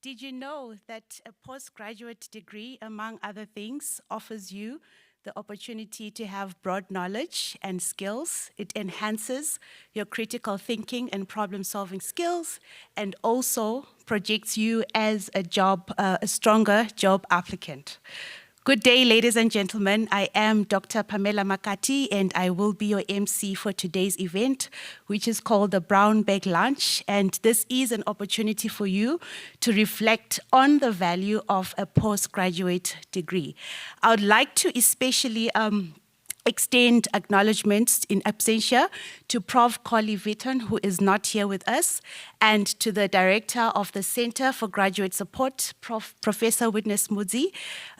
Did you know that a postgraduate degree, among other things, offers you the opportunity to have broad knowledge and skills? It enhances your critical thinking and problem-solving skills, and also projects you as a stronger job applicant. Good day, ladies and gentlemen. I am Dr. Pamela Makati, and I will be your MC for today's event, which is called the Brown Bag Lunch. And this is an opportunity for you to reflect on the value of a postgraduate degree. I would like to especially extend acknowledgements in absentia to Prof. Collie Vitton, who is not here with us, and to the Director of the Center for Graduate Support, Professor Witness Mudzi,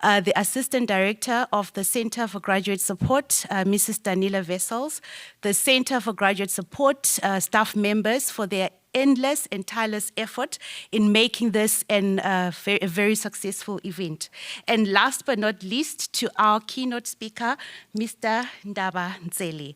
the Assistant Director of the Center for Graduate Support, Mrs. Danila Vessels, the Center for Graduate Support staff members for their endless and tireless effort in making this a very successful event. And last but not least, to our keynote speaker, Mr. Ndaba Nzeli.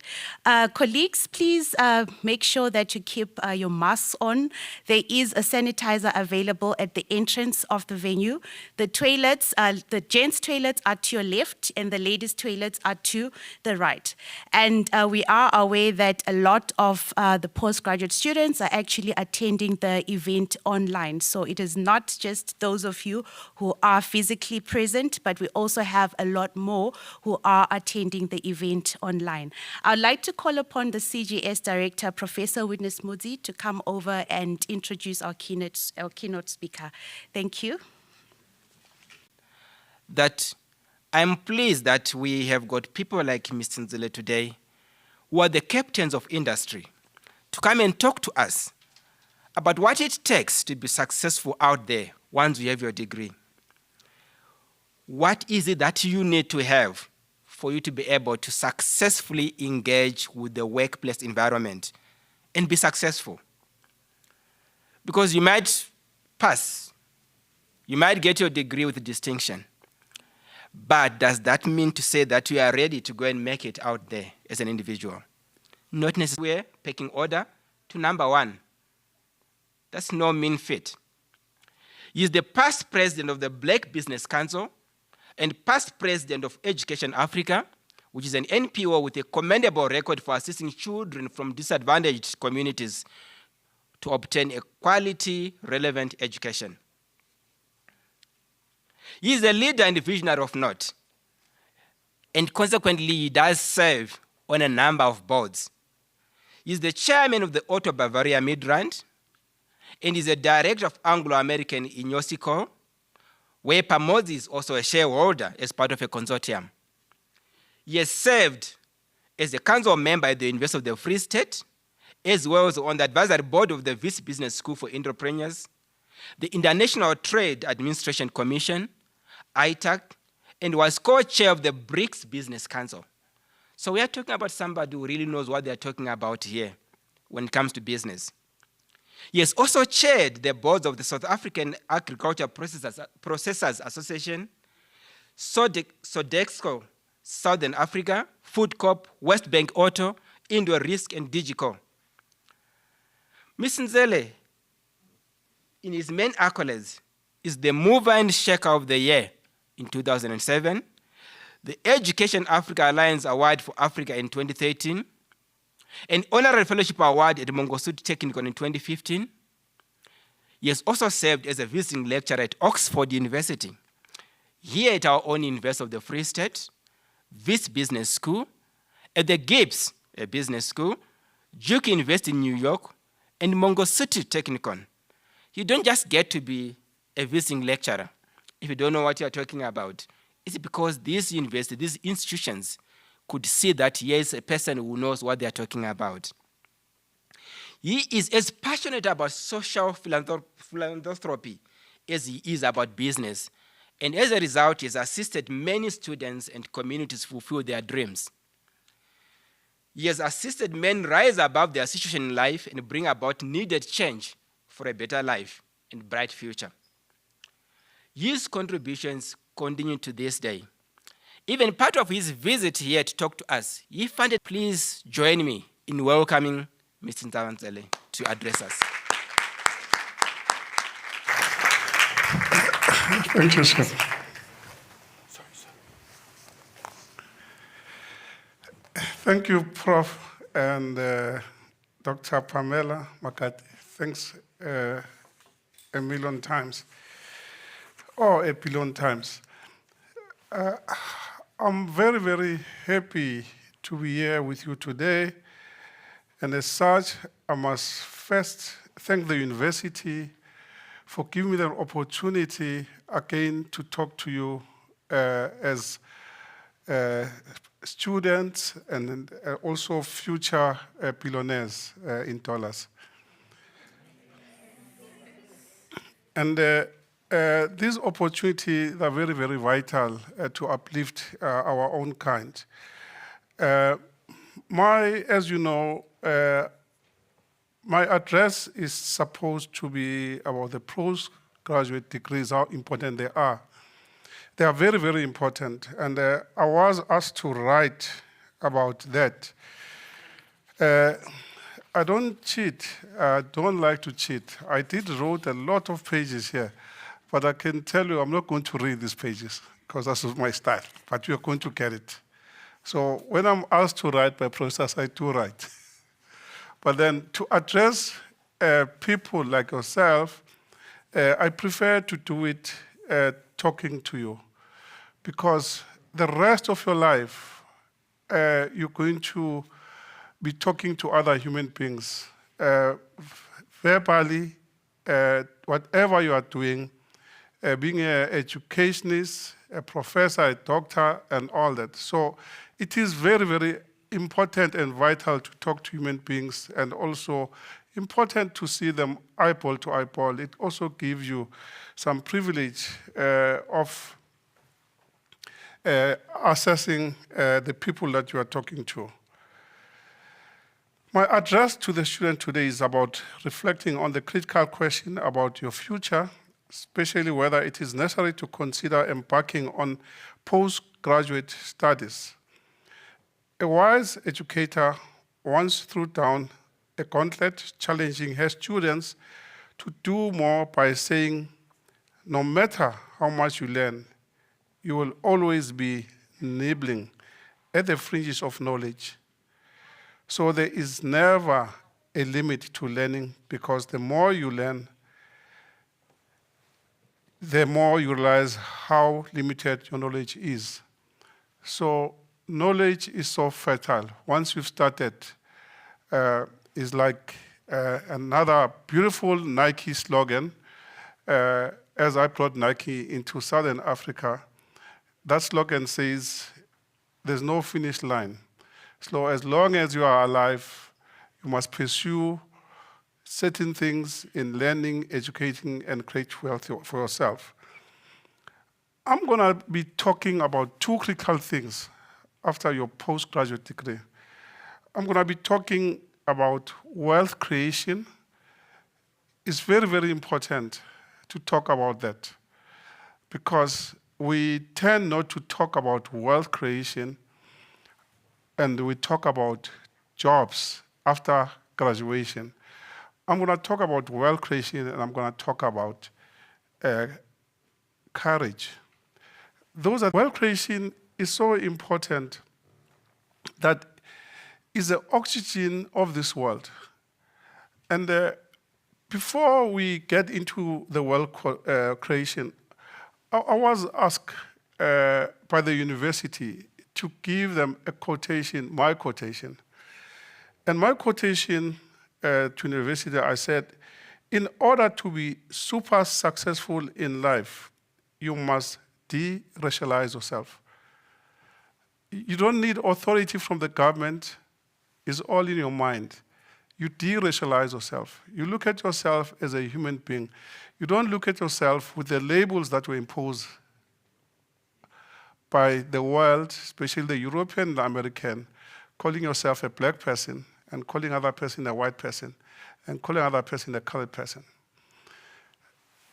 Colleagues, please make sure that you keep your masks on. There is a sanitizer available at the entrance of the venue. The toilets, the gents' toilets are to your left and the ladies' toilets are to the right. And we are aware that a lot of the postgraduate students are actually attending the event online. So it is not just those of you who are physically present, but we also have a lot more who are attending the event online. I'd like to call upon the CGS Director, Professor Witness Mudzi, to come over and introduce our keynote speaker. Thank you. That I'm pleased that we have got people like Mr. Nzeli today, who are the captains of industry, to come and talk to us about what it takes to be successful out there once you have your degree. What is it that you need to have for you to be able to successfully engage with the workplace environment and be successful? Because you might pass, you might get your degree with distinction, but does that mean to say that you are ready to go and make it out there as an individual? Not necessarily. We're picking order to number one. That's no mean feat. He is the past president of the Black Business Council and past president of Education Africa, which is an NPO with a commendable record for assisting children from disadvantaged communities to obtain a quality, relevant education. He is a leader and a visionary of note, and consequently, he does serve on a number of boards. He is the chairman of the Otto Bavaria Midrand, and is a director of Anglo-American Inyosiko, where Pamozi is also a shareholder as part of a consortium. He has served as a council member at the University of the Free State, as well as on the advisory board of the Vice Business School for Entrepreneurs, the International Trade Administration Commission, ITAC, and was co-chair of the BRICS Business Council. So we are talking about somebody who really knows what they are talking about here when it comes to business. He has also chaired the boards of the South African Agriculture Processors Association, Sodexo, Southern Africa, Food Corp, West Bank Auto, Indo Risk, and Digico. Mr. Nzeli, in his main accolades, is the Mover and Shaker of the Year in 2007, the Education Africa Alliance Award for Africa in 2013, an honorary fellowship award at Mongosut Technical in 2015. He has also served as a visiting lecturer at Oxford University, here at our own University of the Free State, Vice Business School, at the Gibbs, a business school, Duke University in New York, and Mongosut Technikon. You don't just get to be a visiting lecturer if you don't know what you're talking about. It's because these universities, these institutions, could see that he is a person who knows what they're talking about. He is as passionate about social philanthropy as he is about business. And as a result, he has assisted many students and communities fulfill their dreams. He has assisted men rise above their situation in life and bring about needed change for a better life and bright future. His contributions continue to this day. Even part of his visit here to talk to us, he funded. Please join me in welcoming Mr. Ndaba Nzeli to address us. Thank you, sir. Thank you, Prof. and Dr. Pamela Makati. Thanks a million times, or a billion times. I'm very, very happy to be here with you today. And as such, I must first thank the university for giving me the opportunity again to talk to you as students and also future billionaires in dollars. And these opportunities are very, very vital to uplift our own kind. As you know, my address is supposed to be about the postgraduate degrees, how important they are. They are very, very important, and I was asked to write about that. I don't cheat. I don't like to cheat. I did wrote a lot of pages here, but I can tell you I'm not going to read these pages because that's my style, but you're going to get it. So when I'm asked to write by process, I do write. But then to address people like yourself, I prefer to do it talking to you, because the rest of your life, you're going to be talking to other human beings verbally, whatever you are doing, being an educationist, a professor, a doctor, and all that. So it is very, very important and vital to talk to human beings, and also important to see them eyeball to eyeball. It also gives you some privilege of assessing the people that you are talking to. My address to the student today is about reflecting on the critical question about your future, especially whether it is necessary to consider embarking on postgraduate studies. A wise educator once threw down a gauntlet challenging her students to do more by saying, no matter how much you learn, you will always be nibbling at the fringes of knowledge. So there is never a limit to learning, because the more you learn, the more you realize how limited your knowledge is. So knowledge is so fertile. Once you've started, it's like another beautiful Nike slogan. As I brought Nike into Southern Africa, that slogan says, there's no finish line. So as long as you are alive, you must pursue certain things in learning, educating, and create wealth for yourself. I'm going to be talking about two critical things after your postgraduate degree. I'm going to be talking about wealth creation. It's very, very important to talk about that, because we tend not to talk about wealth creation, and we talk about jobs after graduation. I'm going to talk about wealth creation, and I'm going to talk about courage. Wealth creation is so important that is the oxygen of this world. And before we get into the wealth creation, I was asked by the university to give them a quotation, my quotation. And my quotation to university, I said, in order to be super successful in life, you must de-racialize yourself. You don't need authority from the government. It's all in your mind. You de-racialize yourself. You look at yourself as a human being. You don't look at yourself with the labels that were imposed by the world, especially the European and the American, calling yourself a black person and calling other person a white person and calling other person a colored person.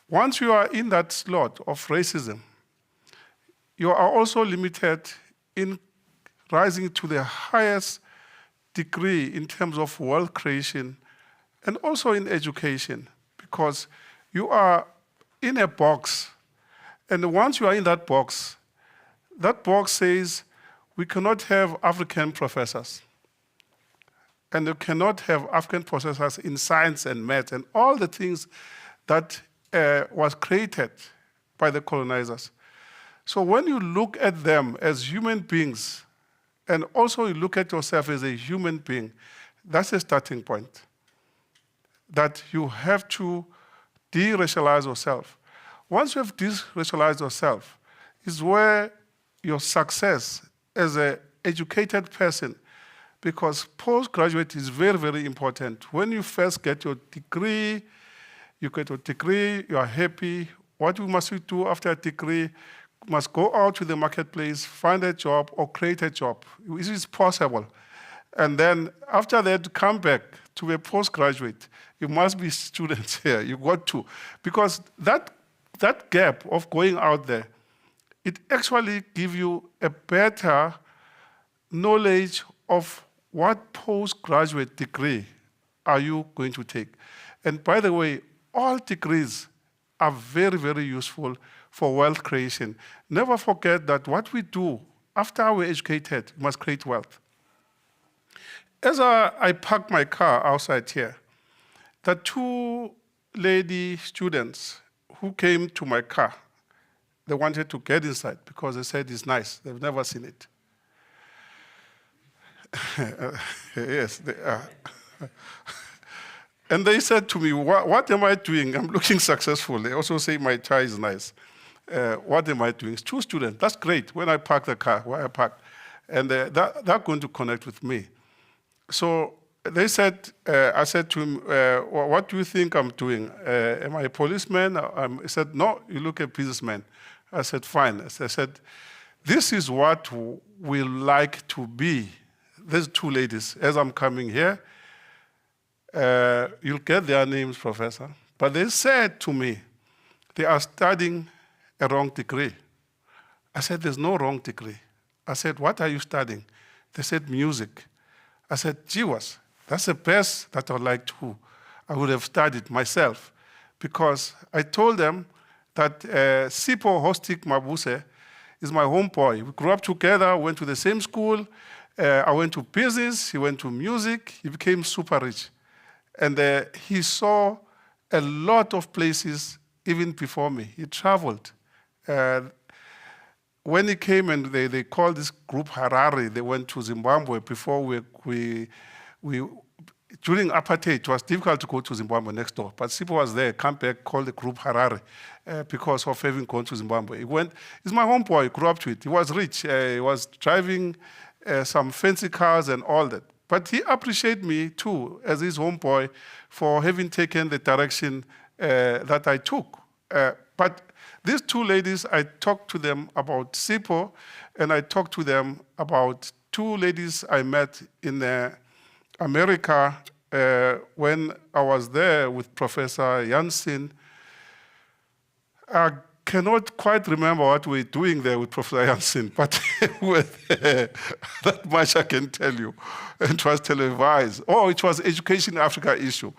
Once you are in that slot of racism, you are also limited in rising to the highest degree in terms of wealth creation and also in education, because you are in a box And once you are in that box says we cannot have African professors. And you cannot have African professors in science and math and all the things that was created by the colonizers. So when you look at them as human beings, and also you look at yourself as a human being, that's a starting point. That you have to de-racialize yourself. Once you have de-racialized yourself, is where your success as an educated person, because postgraduate is very, very important. When you first get your degree, you are happy. What must you do after a degree? You must go out to the marketplace, find a job, or create a job. It is possible. And then after that, come back to a postgraduate. You must be students here. You got to. Because that gap of going out there, it actually gives you a better knowledge of what postgraduate degree are you going to take. And by the way, all degrees are very, very useful for wealth creation. Never forget that what we do after we're educated, we must create wealth. As I parked my car outside here, the two lady students who came to my car, they wanted to get inside because they said it's nice. They've never seen it. Yes, they are. And they said to me, what am I doing? I'm looking successful. They also say my tie is nice. What am I doing? It's two students. That's great. When I park the car, where I park, and they're going to connect with me. So they said, I said to him, what do you think I'm doing? Am I a policeman? He said, no, you look a businessman. I said, fine. I said, this is what we like to be. There's two ladies. As I'm coming here, you'll get their names, Professor. But they said to me, they are studying a wrong degree. I said, there's no wrong degree. I said, what are you studying? They said, music. I said, gee whiz, that's the best that I would have studied myself, because I told them that Sipho Hostik Mabuse is my homeboy. We grew up together, went to the same school. I went to business, he went to music, he became super rich. And he saw a lot of places even before me. He traveled. When he came and they called this group Harare, they went to Zimbabwe before we during apartheid, it was difficult to go to Zimbabwe next door. But Sipho was there, come back, called the group Harare because of having gone to Zimbabwe. He's my homeboy, he grew up to it. He was rich, he was driving some fancy cars and all that. But he appreciated me too, as his homeboy, for having taken the direction that I took. But these two ladies, I talked to them about Sipho, and I talked to them about two ladies I met in America when I was there with Professor Janssen. I cannot quite remember what we were doing there with Professor Janssen, but that much I can tell you. It was televised. Oh, it was Education Africa issue.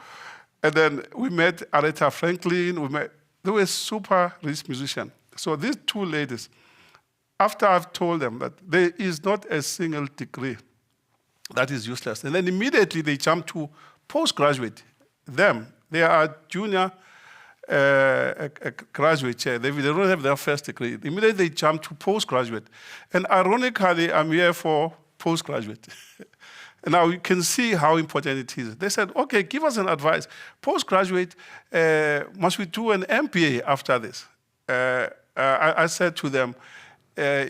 And then we met Aretha Franklin. They were super rich musicians. So these two ladies, after I've told them that there is not a single degree that is useless, and then immediately they jump to postgraduate. They are junior graduate. They don't have their first degree. Immediately they jump to postgraduate. And ironically, I'm here for postgraduate. And now you can see how important it is. They said, okay, give us an advice. Postgraduate, must we do an MBA after this? I said to them,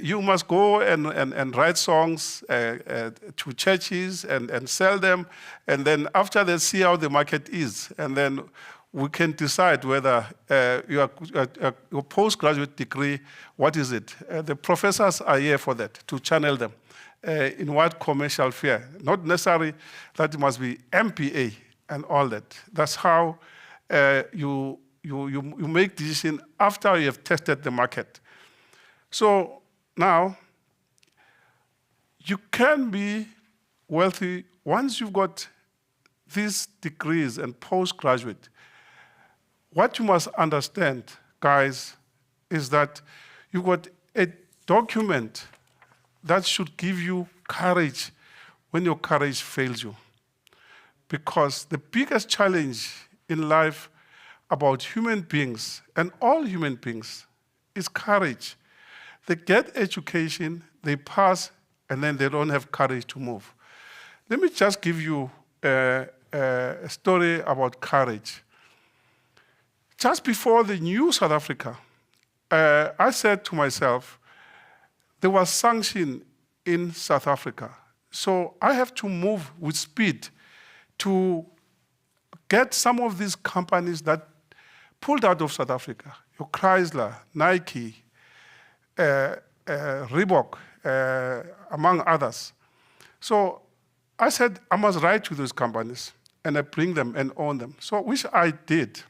you must go and write songs to churches and sell them. And then after that, see how the market is. And then we can decide whether your postgraduate degree, what is it? The professors are here for that, to channel them. In what commercial fair. Not necessarily that it must be MBA and all that. That's how you make decision after you have tested the market. So now, you can be wealthy once you've got these degrees and postgraduate. What you must understand, guys, is that you got a document that should give you courage when your courage fails you. Because the biggest challenge in life about human beings and all human beings is courage. They get education, they pass, and then they don't have courage to move. Let me just give you a story about courage. Just before the new South Africa, I said to myself, there was sanction in South Africa. So I have to move with speed to get some of these companies that pulled out of South Africa, your Chrysler, Nike, Reebok, among others. So I said I must write to those companies and I bring them and own them, so which I did.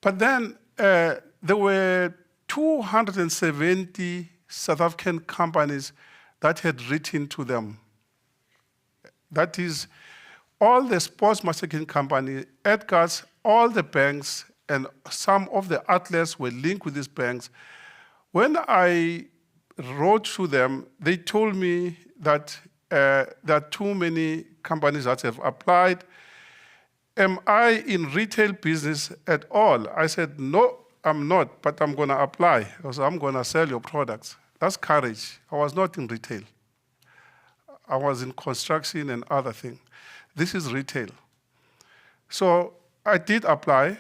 But then there were 270 South African companies that had written to them. That is, all the sports marketing company, Edgar's, all the banks, and some of the outlets were linked with these banks. When I wrote to them, they told me that there are too many companies that have applied. Am I in retail business at all? I said, no, I'm not, but I'm going to apply because I'm going to sell your products. That's courage. I was not in retail. I was in construction and other things. This is retail. So I did apply.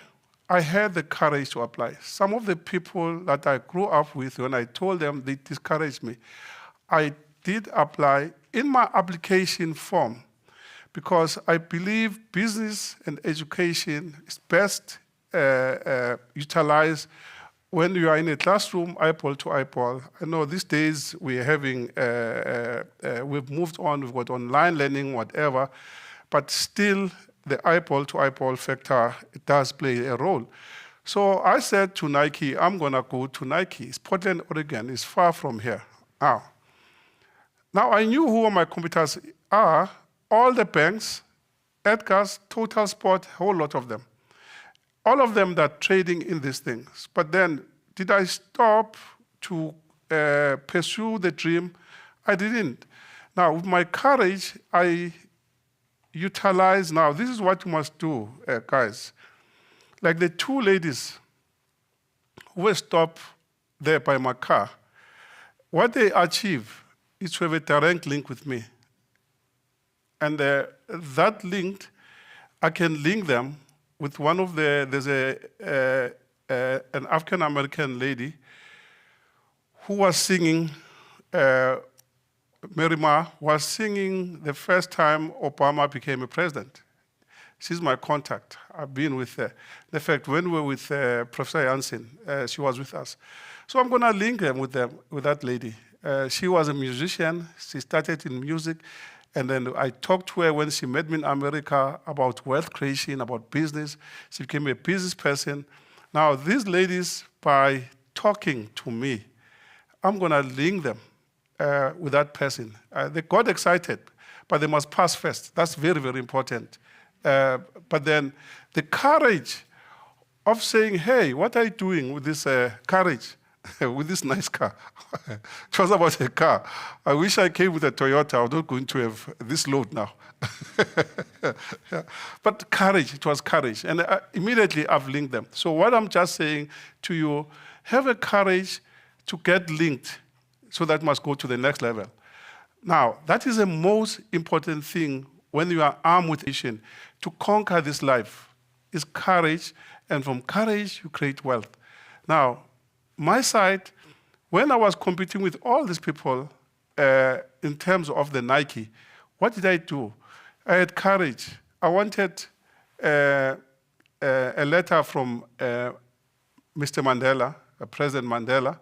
I had the courage to apply. Some of the people that I grew up with, when I told them, they discouraged me. I did apply in my application form because I believe business and education is best utilized when you are in a classroom, eyeball to eyeball. I know these days we're having, we've moved on, we've got online learning, whatever, but still the eyeball to eyeball factor, it does play a role. So I said to Nike, I'm gonna go to Nike. It's Portland, Oregon, it's far from here. Now I knew who my competitors are, all the banks, Edgar's, Total Sport, a whole lot of them. All of them that are trading in these things. But then, did I stop to pursue the dream? I didn't. Now, with my courage, I utilize now. This is what you must do, guys. Like the two ladies who were stopped there by my car, what they achieve is to have a direct link with me. And that link, I can link them with one of there's an African-American lady who was singing, Mary Ma was singing the first time Obama became a president. She's my contact. I've been with her. In fact, when we were with Professor Jansen, she was with us. So I'm gonna link them with that lady. She was a musician. She started in music. And then I talked to her when she met me in America about wealth creation, about business. She became a business person. Now, these ladies, by talking to me, I'm going to link them with that person. They got excited, but they must pass first. That's very, very important. But then the courage of saying, hey, what are you doing with this courage? With this nice car. It was about a car. I wish I came with a Toyota. I was not going to have this load now. Yeah. But courage, it was courage. And immediately I've linked them. So what I'm just saying to you, have a courage to get linked, so that must go to the next level. Now, that is the most important thing when you are armed with vision to conquer this life, is courage, and from courage you create wealth. Now, my side, when I was competing with all these people in terms of the Nike, what did I do? I had courage. I wanted a letter from Mr. Mandela, President Mandela.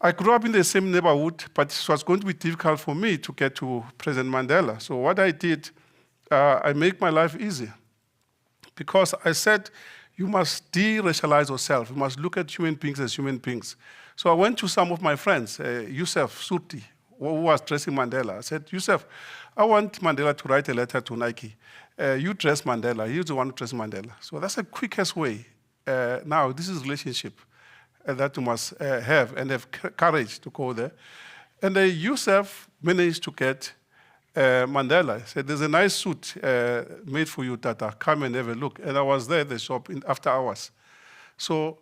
I grew up in the same neighborhood, but it was going to be difficult for me to get to President Mandela. So what I did, I made my life easy. Because I said, you must de-racialize yourself. You must look at human beings as human beings. So I went to some of my friends, Yusuf Surti, who was dressing Mandela. I said, Yusuf, I want Mandela to write a letter to Nike. You dress Mandela. He's the one who dressed Mandela. So that's the quickest way now this is relationship that you must have and have courage to go there. And Yusuf managed to get Mandela. He said, there's a nice suit made for you, Tata. Come and have a look. And I was there at the shop after hours. So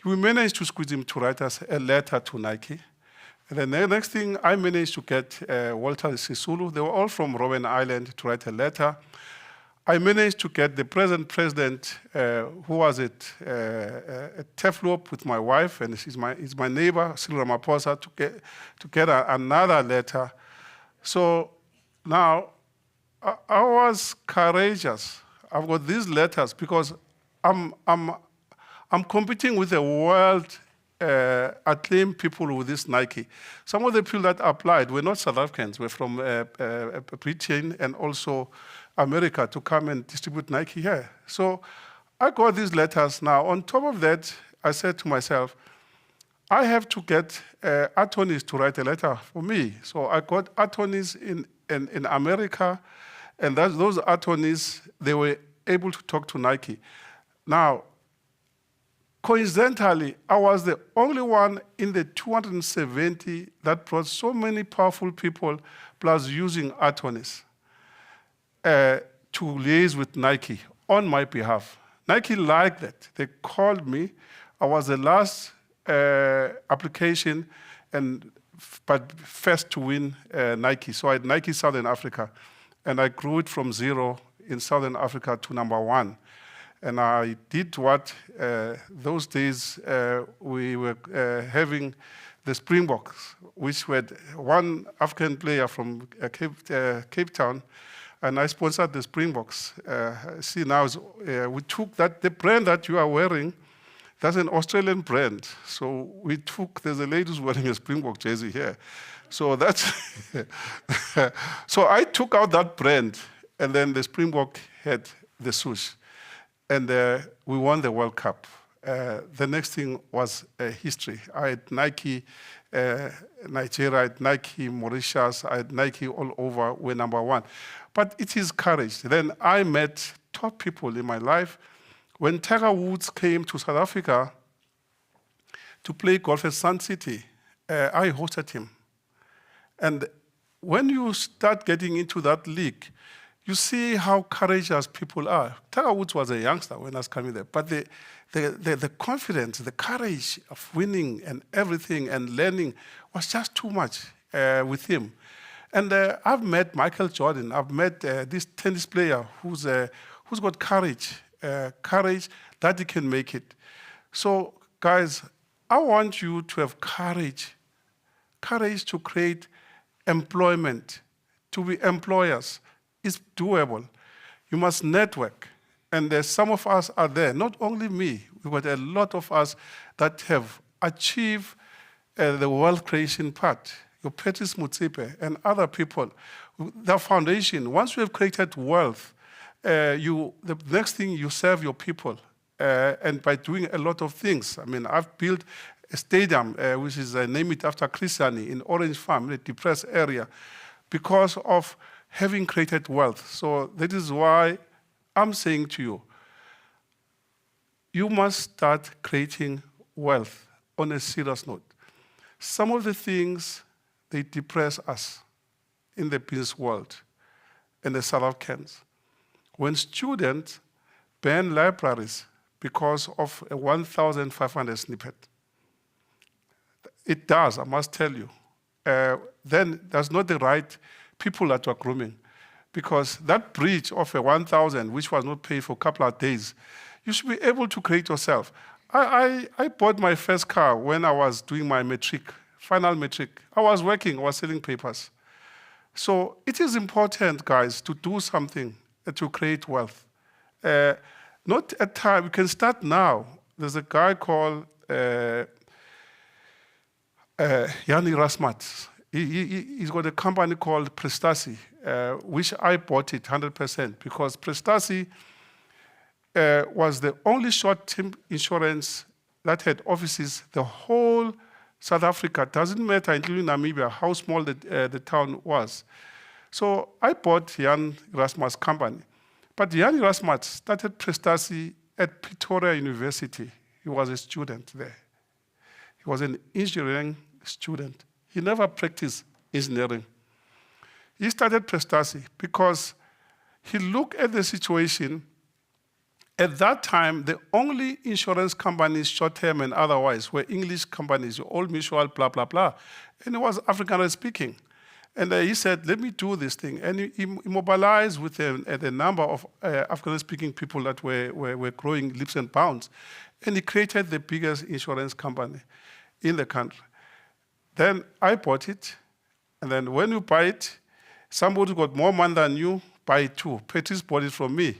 we managed to squeeze him to write us a letter to Nike. And then the next thing, I managed to get Walter Sisulu. They were all from Robben Island to write a letter. I managed to get the present president, who was at Teflop with my wife, and he's my neighbor, Cyril Ramaphosa, to get another letter. So now I was courageous. I've got these letters because I'm competing with the world acclaimed people with this Nike. Some of the people that applied were not South Africans, were from Britain and also America to come and distribute Nike here. So I got these letters. Now, on top of that, I said to myself, I have to get attorneys to write a letter for me. So I got attorneys in America, and those attorneys, they were able to talk to Nike. Now, coincidentally, I was the only one in the 270 that brought so many powerful people, plus using attorneys, to liaise with Nike on my behalf. Nike liked that. They called me. I was the last application, but first to win Nike. So I had Nike Southern Africa, and I grew it from 0 in Southern Africa to #1. And I did what those days we were having the Springboks, which were one African player from Cape Town, and I sponsored the Springboks. See now, we took the brand that you are wearing, that's an Australian brand. So we took, there's a lady who's wearing a Springbok jersey here. So that's, so I took out that brand, and then the Springbok had the swoosh. And we won the World Cup. The next thing was history. I had Nike Nigeria, I had Nike Mauritius, I had Nike all over, we're #1. But it is courage. Then I met top people in my life. When Tiger Woods came to South Africa to play golf at Sun City, I hosted him. And when you start getting into that league, you see how courageous people are. Tiger Woods was a youngster when I was coming there, but the confidence, the courage of winning and everything and learning was just too much with him. And I've met Michael Jordan. I've met this tennis player who's got courage, courage that he can make it. So, guys, I want you to have courage, courage to create employment, to be employers. It's doable. You must network. And some of us are there, not only me, we've got a lot of us that have achieved the wealth creation part. Your Patrice Motsepe and other people, the foundation, once you have created wealth, the next thing you serve your people, and by doing a lot of things. I mean, I've built a stadium, which is named it after Christiani in Orange Farm, in a depressed area, because of having created wealth. So that is why I'm saying to you, you must start creating wealth on a serious note. Some of the things, they depress us in the business world and the South Africans. When students ban libraries because of a 1,500 snippet, it does, I must tell you. Then there's not the right people that were grooming, because that breach of a 1,000, which was not paid for a couple of days, you should be able to create yourself. I bought my first car when I was doing my matric, final matric. I was working, I was selling papers. So it is important, guys, to do something to create wealth. Not at time, we can start now. There's a guy called Jan Erasmus. He's got a company called Prestasi, which I bought it 100% because Prestasi was the only short-term insurance that had offices the whole South Africa. Doesn't matter, including Namibia, how small the town was. So I bought Jan Erasmus' company. But Jan Erasmus started Prestasi at Pretoria University. He was a student there. He was an engineering student. He never practiced engineering. He started Prestasi because he looked at the situation. At that time, the only insurance companies, short-term and otherwise, were English companies, Old Mutual, blah, blah, blah. And it was Afrikaans speaking. And he said, let me do this thing. And he mobilized with a number of Afrikaans speaking people that were growing leaps and bounds. And he created the biggest insurance company in the country. Then I bought it. And then when you buy it, somebody got more money than you, buy it too. Patrice bought it from me.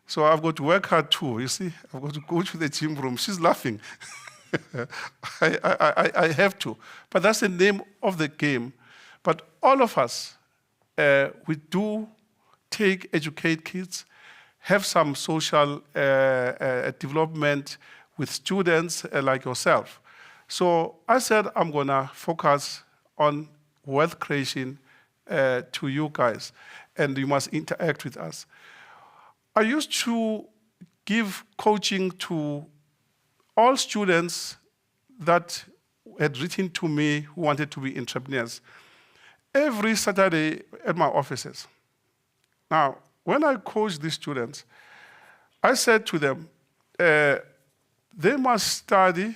So I've got to work hard too, you see. I've got to go to the gym room. She's laughing. I have to. But that's the name of the game. But all of us, we do educate kids, have some social development with students like yourself. So I said I'm going to focus on wealth creation to you guys, and you must interact with us. I used to give coaching to all students that had written to me who wanted to be entrepreneurs every Saturday at my offices. Now, when I coached these students, I said to them, they must study,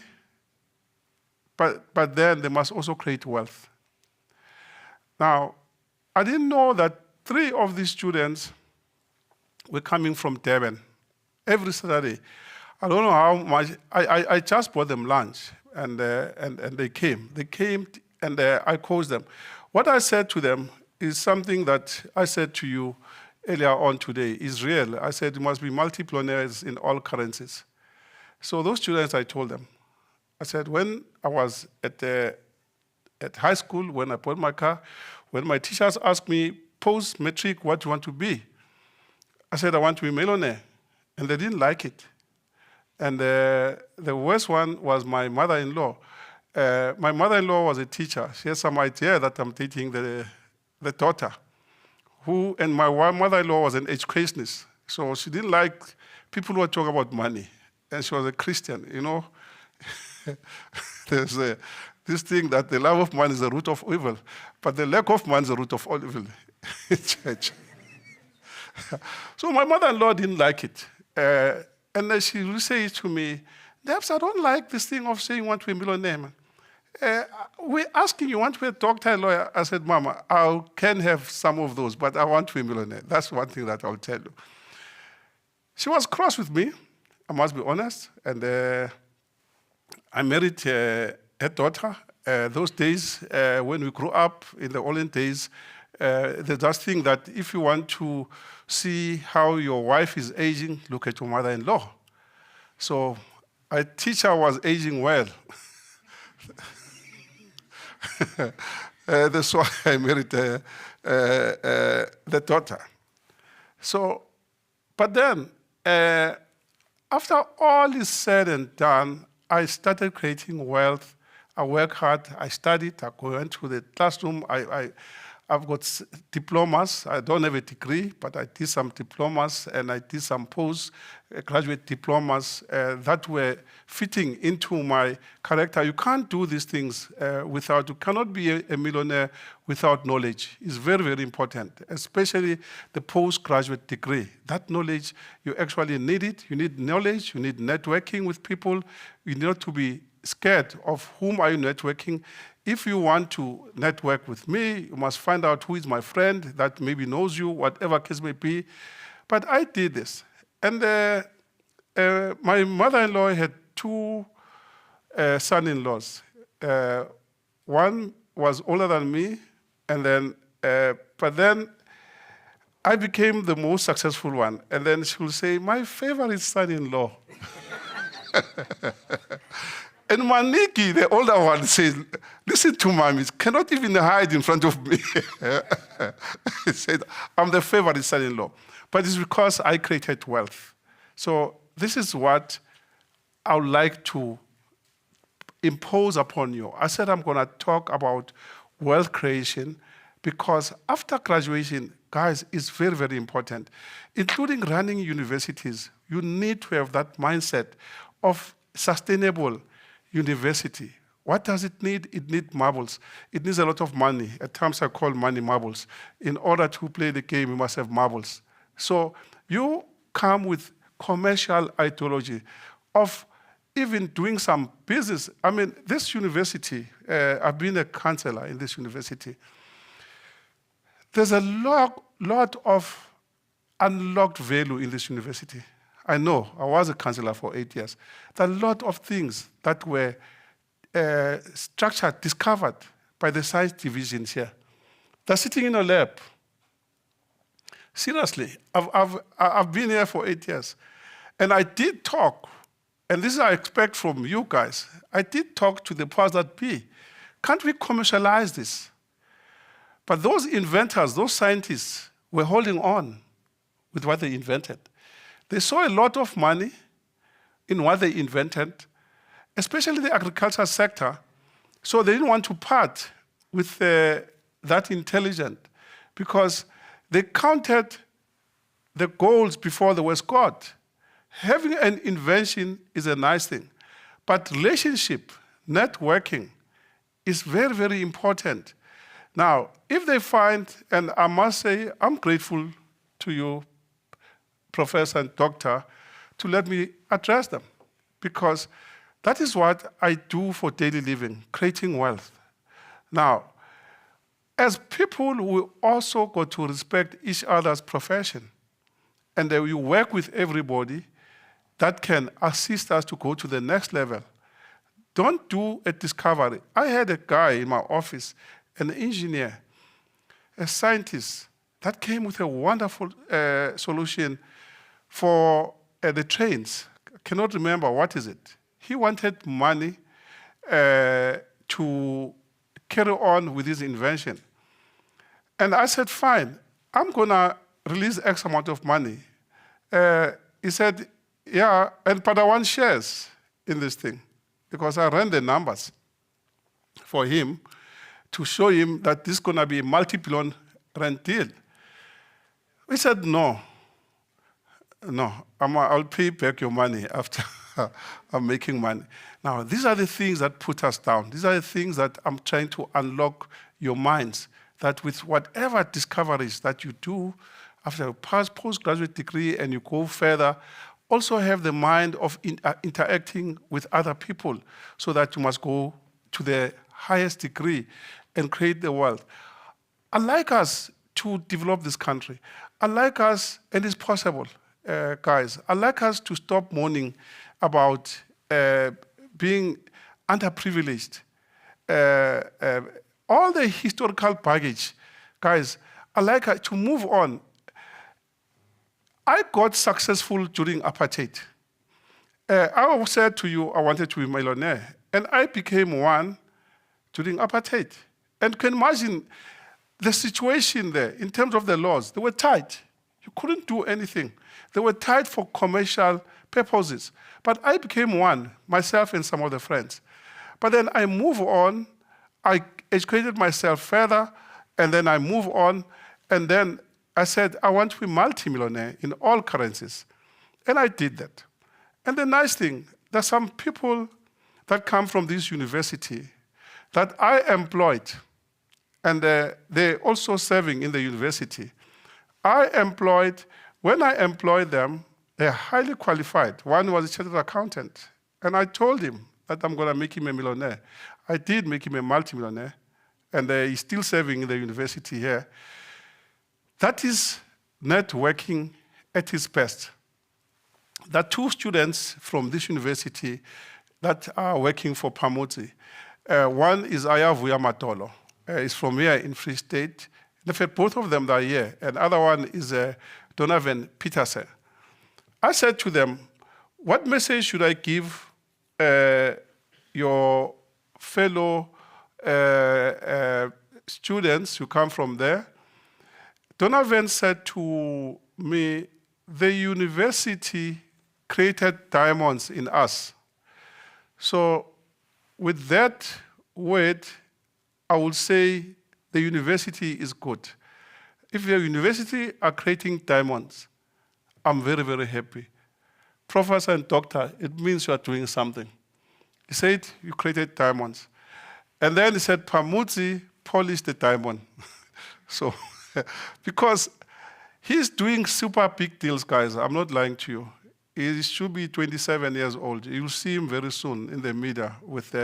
but then they must also create wealth. Now, I didn't know that 3 of these students were coming from Durban every Saturday. I don't know how much. I just bought them lunch, and they came. They came, and I coached them. What I said to them is something that I said to you earlier on today, is real. I said you must be multi-billionaires in all currencies. So those students, I told them, I said, when I was at high school, when I bought my car, when my teachers asked me, post-matric, what do you want to be? I said, I want to be a millionaire. And they didn't like it. And the worst one was my mother-in-law. My mother-in-law was a teacher. She had some idea that I'm dating the daughter, and my mother-in-law was an educationist. So she didn't like people who were talking about money. And she was a Christian, you know. There's this thing that the love of money is the root of evil, but the lack of money is the root of all evil in church. So my mother-in-law didn't like it. And then she would say to me, Debs, I don't like this thing of saying you want to be a millionaire, man. We're asking you want to be a doctor and lawyer. I said, Mama, I can have some of those, but I want to be a millionaire. That's one thing that I'll tell you. She was cross with me, I must be honest. And I married her daughter. Those days, when we grew up in the olden days, there's that thing that if you want to see how your wife is aging, look at your mother-in-law. So I teach her was aging well. That's why I married the daughter. So, but then, after all is said and done, I started creating wealth. I work hard. I studied. I went to the classroom. I've got diplomas. I don't have a degree, but I did some diplomas, and I did some postgraduate diplomas that were fitting into my character. You can't do these things you cannot be a millionaire without knowledge. It's very, very important, especially the postgraduate degree. That knowledge, you actually need it. You need knowledge. You need networking with people. You need not to be scared of whom are you networking. If you want to network with me, you must find out who is my friend that maybe knows you, whatever case may be. But I did this. And my mother-in-law had 2 son-in-laws. One was older than me, and then, but then I became the most successful one. And then she will say, my favorite son-in-law. And Maniki, the older one, says, listen to mommy, cannot even hide in front of me. He said, I'm the favorite son-in-law. But it's because I created wealth. So this is what I would like to impose upon you. I said I'm going to talk about wealth creation, because after graduation, guys, it's very, very important. Including running universities, you need to have that mindset of sustainable university. What does it need? It needs marbles. It needs a lot of money. At times I call money marbles. In order to play the game, you must have marbles. So you come with commercial ideology of even doing some business. I mean, this university, I've been a counselor in this university. There's a lot of unlocked value in this university. I know, I was a counselor for 8 years. There are a lot of things that were structured, discovered by the science divisions here. They're sitting in a lab. Seriously, I've been here for 8 years. And I did talk, and this is what I expect from you guys. I did talk to the powers that be. Can't we commercialize this? But those inventors, those scientists, were holding on with what they invented. They saw a lot of money in what they invented, especially the agriculture sector. So they didn't want to part with that intelligence because they counted the goals before they were scored. Having an invention is a nice thing, but relationship, networking is very, very important. Now, if they find, and I must say, I'm grateful to you, Professor and Doctor, to let me address them, because that is what I do for daily living, creating wealth. Now, as people, we also got to respect each other's profession, and that we work with everybody that can assist us to go to the next level. Don't do a discovery. I had a guy in my office, an engineer, a scientist, that came with a wonderful solution for the trains. I cannot remember what is it. He wanted money to carry on with his invention. And I said, fine, I'm gonna release X amount of money. He said, yeah, but I want shares in this thing, because I ran the numbers for him to show him that this is gonna be a multi-billion rand deal. We said, no, I'll pay back your money after I'm making money. Now, these are the things that put us down. These are the things that I'm trying to unlock your minds, that with whatever discoveries that you do after a postgraduate degree and you go further, also have the mind of interacting with other people, so that you must go to the highest degree and create the world. I'd like us to develop this country. I'd like us, and it's possible, guys, I'd like us to stop mourning about being underprivileged. All the historical baggage, guys, I'd like us to move on. I got successful during apartheid. I said to you I wanted to be a millionaire, and I became one during apartheid. And you can imagine the situation there in terms of the laws. They were tight. You couldn't do anything. They were tight for commercial purposes. But I became one, myself and some of the friends. But then I moved on. I educated myself further, and then I moved on, and then I said, I want to be multimillionaire in all currencies. And I did that. And the nice thing, there's some people that come from this university that I employed, and they're also serving in the university. When I employed them, they're highly qualified. One was a chartered accountant. And I told him that I'm going to make him a millionaire. I did make him a multimillionaire, and he's still serving in the university here. That is networking at its best. There are two students from this university that are working for Phamotse. One is Ayavuya Matolo. He's from here in Free State. In fact, both of them are here. And the other one is Donovan Peterson. I said to them, what message should I give your fellow students who come from there? Donovan said to me, the university created diamonds in us. So with that word, I would say the university is good. If your university are creating diamonds, I'm very, very happy. Professor and doctor, it means you are doing something. He said, you created diamonds. And then he said, Phamutsi polished the diamond. So, because he's doing super big deals, guys. I'm not lying to you. He should be 27 years old. You'll see him very soon in the media with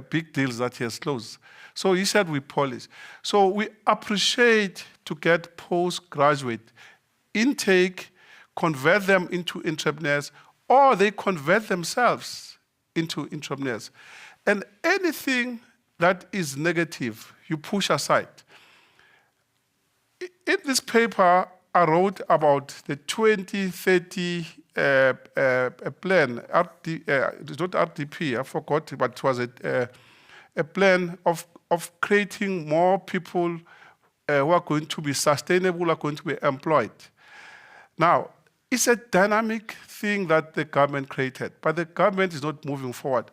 big deals that he has closed. So he said we polish. So we appreciate to get postgraduate intake, convert them into entrepreneurs, or they convert themselves into entrepreneurs. And anything that is negative, you push aside. In this paper, I wrote about the 2030 plan. It's not RDP, I forgot, but it was a plan of creating more people who are going to be sustainable, are going to be employed. Now, it's a dynamic thing that the government created, but the government is not moving forward.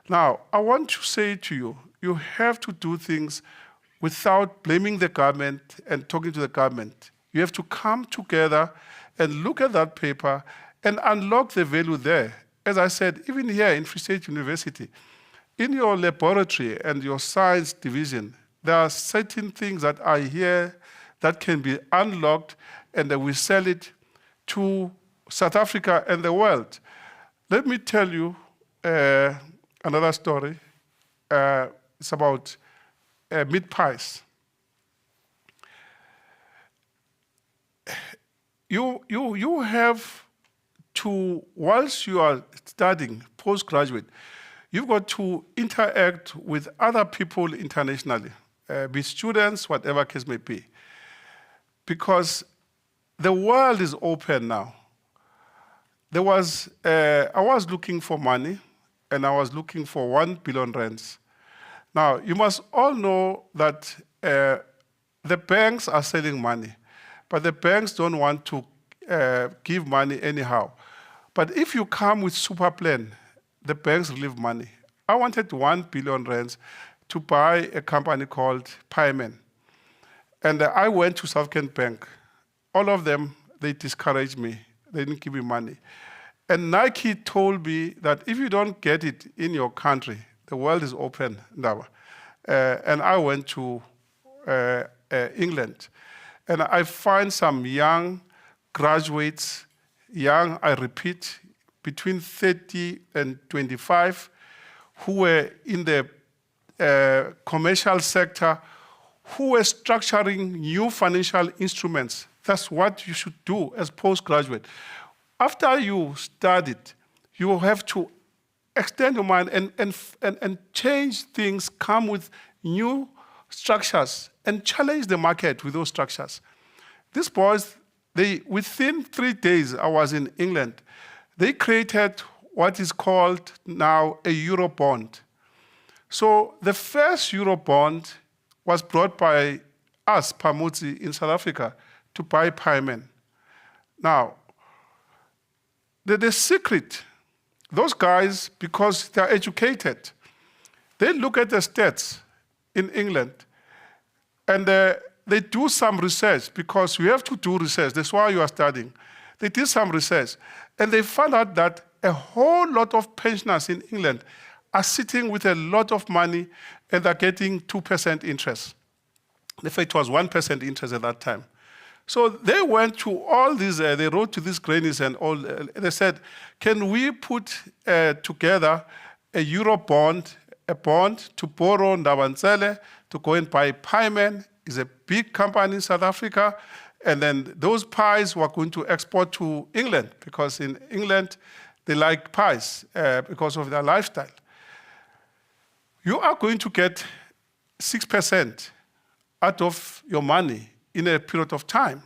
Now, I want to say to you, you have to do things without blaming the government and talking to the government. You have to come together and look at that paper and unlock the value there. As I said, even here in Free State University, in your laboratory and your science division, there are certain things that are here that can be unlocked, and then we sell it to South Africa and the world. Let me tell you another story. It's about meat pies. You have to, whilst you are studying postgraduate, you've got to interact with other people internationally, be students, whatever case may be. Because the world is open now. I was looking for money, and I was looking for 1 billion rands. Now, you must all know that the banks are selling money, but the banks don't want to give money anyhow. But if you come with super plan, the banks leave money. I wanted 1 billion rands to buy a company called Pieman. And I went to South African Bank. All of them, they discouraged me. They didn't give me money. And Nike told me that if you don't get it in your country, the world is open now. And I went to England. And I find some young graduates, young, I repeat, between 30 and 25, who were in the commercial sector, who were structuring new financial instruments. That's what you should do as postgraduate. After you studied, you have to extend your mind and change things, come with new structures, and challenge the market with those structures. These boys, within 3 days, I was in England, they created what is called now a Eurobond. So the first Eurobond was brought by us, Phamutsi, in South Africa, to buy Pieman. Now, the secret, those guys, because they're educated, they look at the stats in England, and they do some research, because we have to do research. That's why you are studying. They did some research, and they found out that a whole lot of pensioners in England are sitting with a lot of money, and they're getting 2% interest. In fact, it was 1% interest at that time. So they went to all these, they wrote to these grannies and all, they said, can we put together a Euro bond, a bond to borrow Ndabantsele to go and buy Pieman? It's a big company in South Africa. And then those pies were going to export to England, because in England, they like pies because of their lifestyle. You are going to get 6% out of your money in a period of time.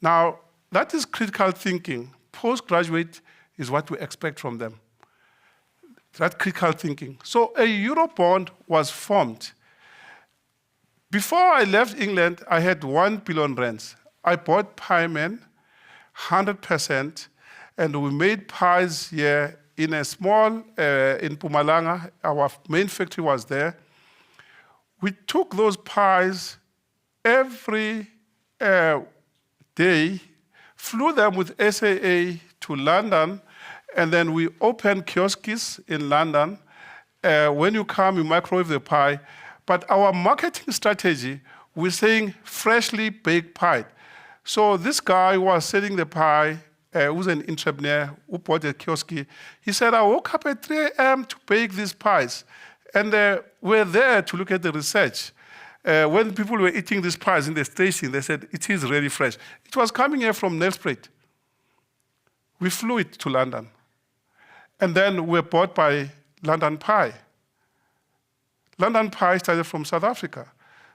Now, that is critical thinking. Postgraduate is what we expect from them. That critical thinking. So a Eurobond was formed. Before I left England, I had 1 billion rands. I bought Pieman, 100%, and we made pies here in a small, in Mpumalanga. Our main factory was there. We took those pies every day, flew them with SAA to London, and then we opened kiosks in London. When you come, you microwave the pie. But our marketing strategy, we're saying freshly baked pie. So this guy was selling the pie, who's an entrepreneur, who bought a kiosk. He said, I woke up at 3 a.m. to bake these pies. And we're there to look at the research. When people were eating these pies in the station, they said, it is really fresh. It was coming here from Nelspruit. We flew it to London. And then we were bought by London Pie. London Pie started from South Africa.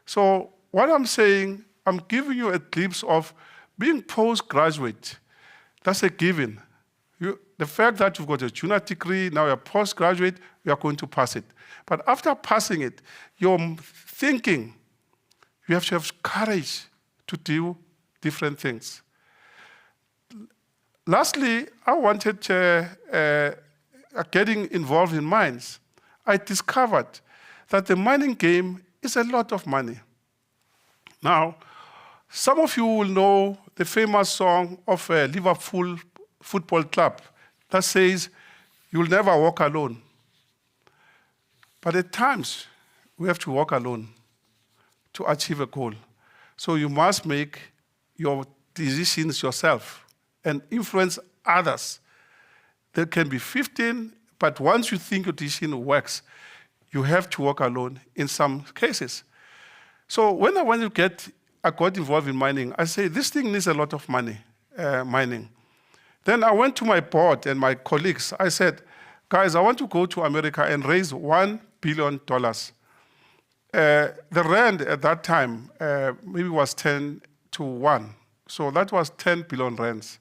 So what I'm saying, I'm giving you a glimpse of being postgraduate. That's a given. The fact that you've got a junior degree, now you're postgraduate, you are going to pass it. But after passing it, your thinking, you have to have courage to do different things. Lastly, I wanted getting involved in mines. I discovered that the mining game is a lot of money. Now, some of you will know the famous song of Liverpool Football Club that says, you'll never walk alone. But at times, we have to walk alone to achieve a goal. So you must make your decisions yourself and influence others. There can be 15, but once you think your decision works, you have to walk alone in some cases. So when I got involved in mining, I say, this thing needs a lot of money, mining. Then I went to my board and my colleagues. I said, guys, I want to go to America and raise $1 billion. The rand at that time maybe was 10 to 1. So that was 10 billion rands.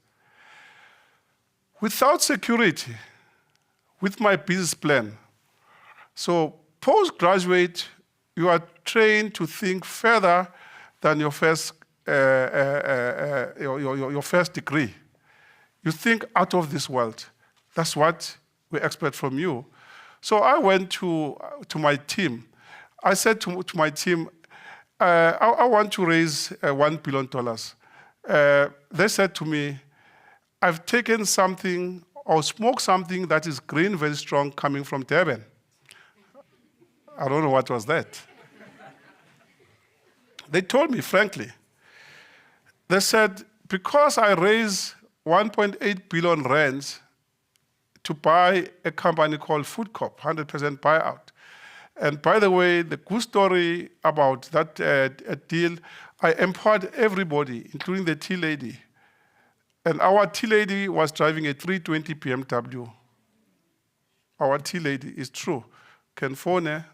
Without security, with my business plan, so postgraduate, you are trained to think further than your first degree. You think out of this world. That's what we expect from you. So I went to my team. I said to my team, I want to raise $1 billion. They said to me, I've taken something or smoked something that is green, very strong, coming from Durban. I don't know what was that. They told me, frankly, they said, because I raised 1.8 billion rands to buy a company called Foodcorp, 100% buyout. And by the way, the good story about that deal, I empowered everybody, including the tea lady. And our tea lady was driving a 320 BMW. Our tea lady is true. Can phone her.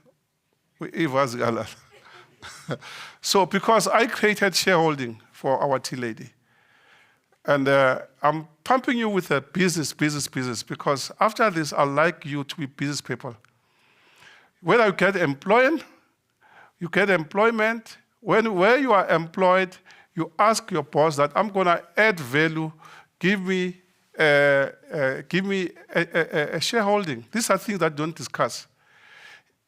So because I created shareholding for our tea lady. And I'm pumping you with a business, because after this, I'd like you to be business people. Whether you get employment, where you are employed, you ask your boss that I'm going to add value, give me a shareholding. These are things that don't discuss.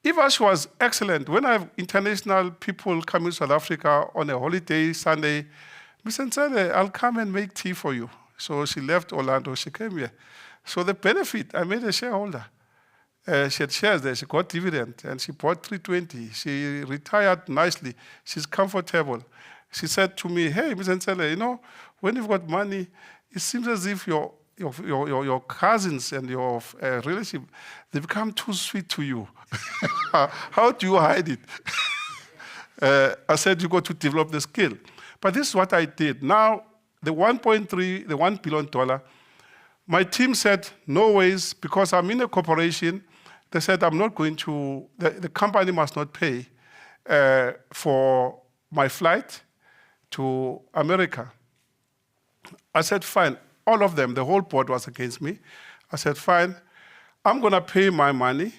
Ivash was excellent. When I have international people coming to South Africa on a holiday, Sunday, Ms. Nsele, I'll come and make tea for you. So she left Orlando, she came here. So the benefit, I made a shareholder. She had shares there, she got dividend, and she bought 320. She retired nicely. She's comfortable. She said to me, hey, Ms. Nsele, you know, when you've got money, it seems as if your cousins and your relationship, they become too sweet to you. How do you hide it? I said, you got to develop the skill. But this is what I did. Now, the $1 billion, my team said, no ways, because I'm in a corporation. They said, I'm not going to, the company must not pay for my flight to America. I said, fine. All of them, the whole board was against me. I said, fine, I'm going to pay my money.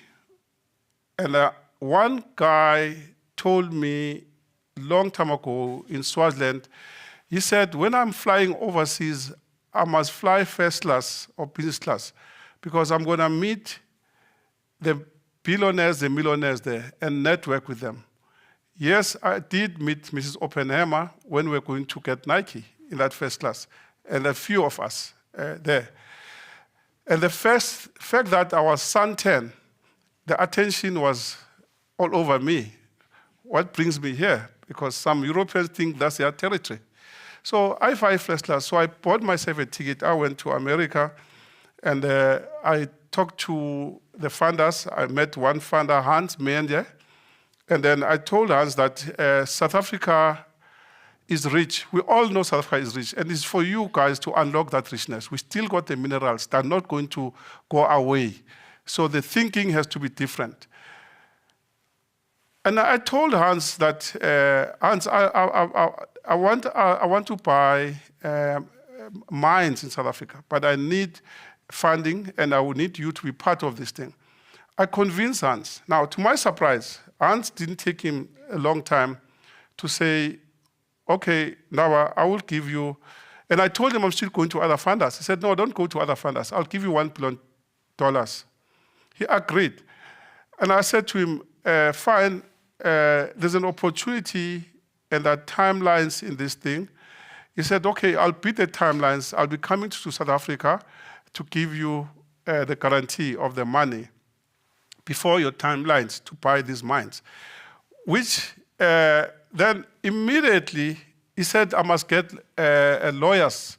And one guy told me a long time ago in Swaziland, he said, when I'm flying overseas, I must fly first class or business class because I'm going to meet the billionaires, the millionaires there and network with them. Yes, I did meet Mrs. Oppenheimer when we were going to get Nike in that first class, and a few of us there. And the first fact that I was suntan, the attention was all over me. What brings me here? Because some Europeans think that's their territory. So I fly first class. So I bought myself a ticket. I went to America, and I talked to the funders. I met one funder, Hans Mende, and then I told Hans that South Africa is rich. We all know South Africa is rich, and it's for you guys to unlock that richness. We still got the minerals. They're not going to go away. So the thinking has to be different. And I told Hans that, Hans, I want to buy mines in South Africa, but I need funding, and I will need you to be part of this thing. I convinced Hans. Now, to my surprise, Hans didn't take him a long time to say, okay, now I will give you, and I told him I'm still going to other funders. He said, no, don't go to other funders. I'll give you $1 billion. He agreed. And I said to him, fine, there's an opportunity and there are timelines in this thing. He said, okay, I'll beat the timelines. I'll be coming to South Africa to give you the guarantee of the money before your timelines to buy these mines, which then immediately he said, I must get lawyers.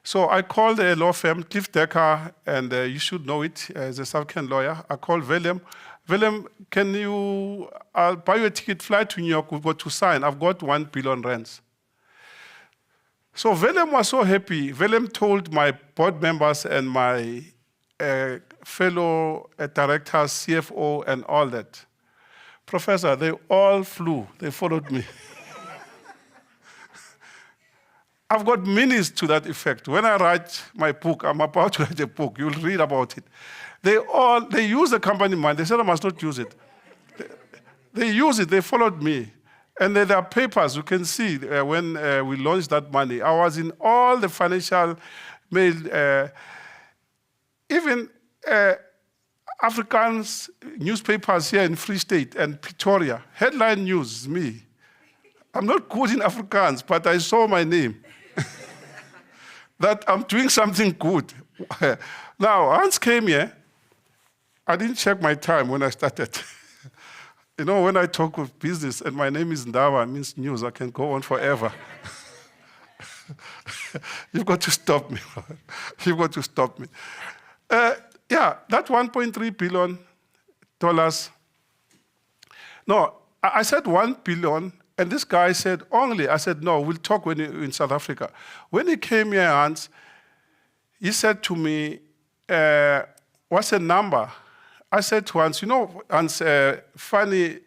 So I called a law firm, Cliff Decker, and you should know it as a South African lawyer. I called Willem. Willem, I'll buy you a ticket, fly to New York, we've got to sign. I've got 1 billion rands. So Willem was so happy. Willem told my board members and my fellow directors, CFO, and all that. Professor, they all flew. They followed me. I've got minutes to that effect. When I write my book, I'm about to write a book, you'll read about it. They use the company money. They said I must not use it. They use it, they followed me. And there are papers, you can see when we launched that money. I was in all the financial mail, even Afrikaans newspapers here in Free State and Pretoria. Headline news, me. I'm not good in Afrikaans, but I saw my name. That I'm doing something good. Now, Hans came here. I didn't check my time when I started. You know, when I talk of business and my name is Ndaba, it means news, I can go on forever. You've got to stop me. You've got to stop me. Yeah, that $1.3 billion. No, I said 1 billion, and this guy said only. I said, no, we'll talk when you're in South Africa. When he came here, Hans, he said to me, what's the number? I said to Hans, you know, Hans, funny,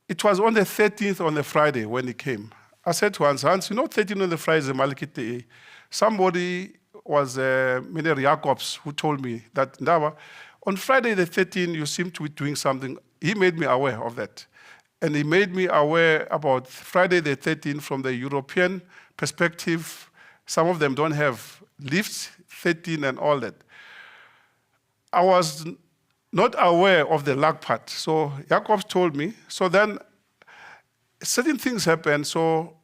it was on the 13th on the Friday when he came. I said to Hans, you know, 13th on the Friday is a Malakite. Somebody was Meneer Jacobs who told me that, Ndaba, on Friday the 13th, you seem to be doing something. He made me aware of that. And he made me aware about Friday the 13th from the European perspective. Some of them don't have lifts, 13 and all that. I was not aware of the luck part. So Jacobs told me. So then certain things happened. So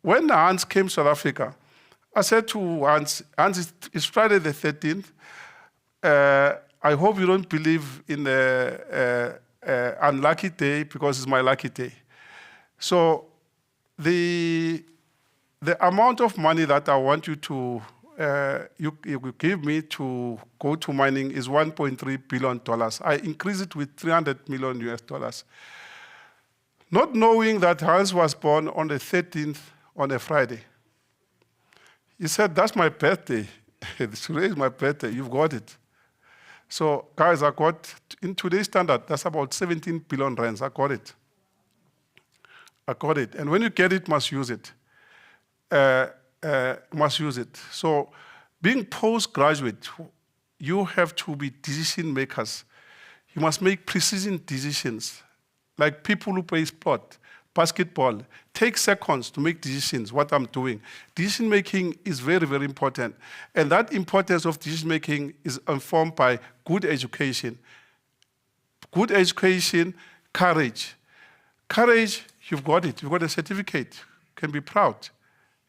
when Hans came to South Africa, I said to Hans, it's Friday the 13th. I hope you don't believe in the unlucky day because it's my lucky day. So the amount of money that I want you to you give me to go to mining is $1.3 billion. I increase it with $300 million US. Not knowing that Hans was born on the 13th on a Friday. He said, that's my birthday. Today is my birthday, you've got it. So guys, I got, in today's standard, that's about 17 billion rands, I got it. I got it, and when you get it, must use it. Must use it. So being postgraduate, you have to be decision makers. You must make precision decisions, like people who play sport, basketball. Take seconds to make decisions, what I'm doing. Decision making is very, very important. And that importance of decision making is informed by good education. Good education, courage. Courage, you've got it. You've got a certificate. You can be proud.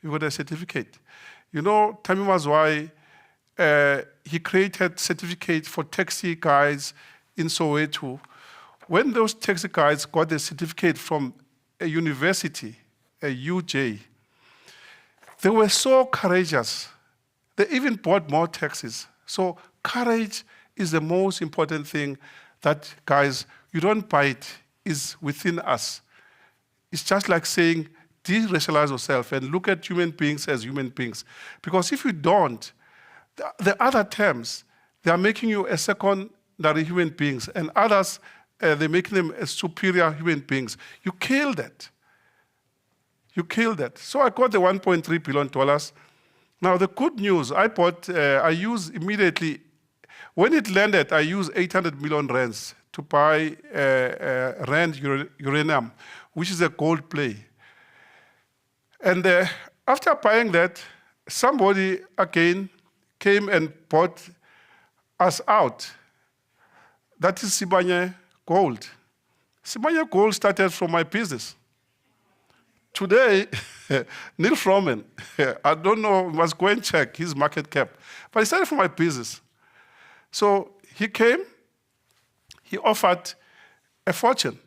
You've got a certificate. You know, Tammy Mazwai, he created certificate for taxi guys in Soweto. When those taxi guys got a certificate from a university, a UJ, they were so courageous. They even bought more taxis. So courage is the most important thing that, guys, you don't buy it, is within us. It's just like saying, de-racialize yourself and look at human beings as human beings. Because if you don't, the other terms, they are making you a secondary human beings, and others, they're making them as superior human beings. You kill that. You kill that. So I got the $1.3 billion. Now the good news, I used immediately, when it landed, I used 800 million rands to buy rand uranium, which is a gold play. And after buying that, somebody again came and bought us out. That is Sibanye Gold. Sibanye Gold started from my business. Today, Neil Froman, I don't know, must go and check his market cap, but he started from my business. So he came, he offered a fortune.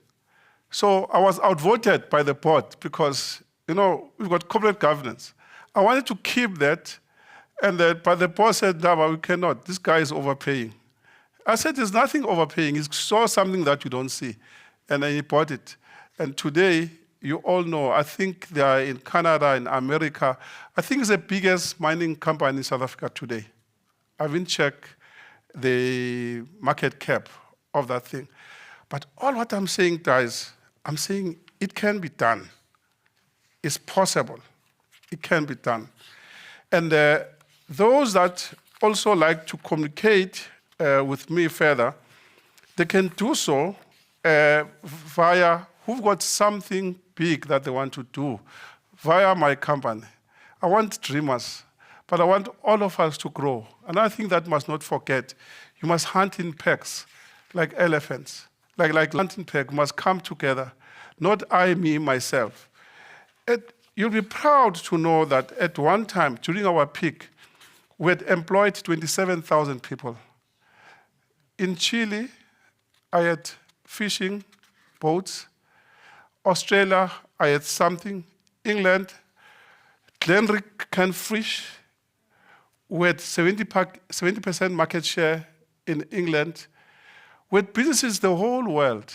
So I was outvoted by the board because, you know, we've got corporate governance. I wanted to keep that, but the boss said, no, but we cannot. This guy is overpaying. I said, there's nothing overpaying. He saw something that you don't see. And then he bought it. And today, you all know, I think they are in Canada, in America. I think it's the biggest mining company in South Africa today. I haven't checked the market cap of that thing. But all what I'm saying, guys, I'm saying it can be done. It's possible. It can be done. And those that also like to communicate with me further, they can do so via who've got something big that they want to do, via my company. I want dreamers, but I want all of us to grow. And I think that must not forget, you must hunt in packs, like elephants. Like hunting pack must come together, not I, me, myself. You'll be proud to know that at one time, during our peak, we had employed 27,000 people. In Chile, I had fishing boats. Australia, I had something. England, Glenrick can fish. We had 70% market share in England. We had businesses the whole world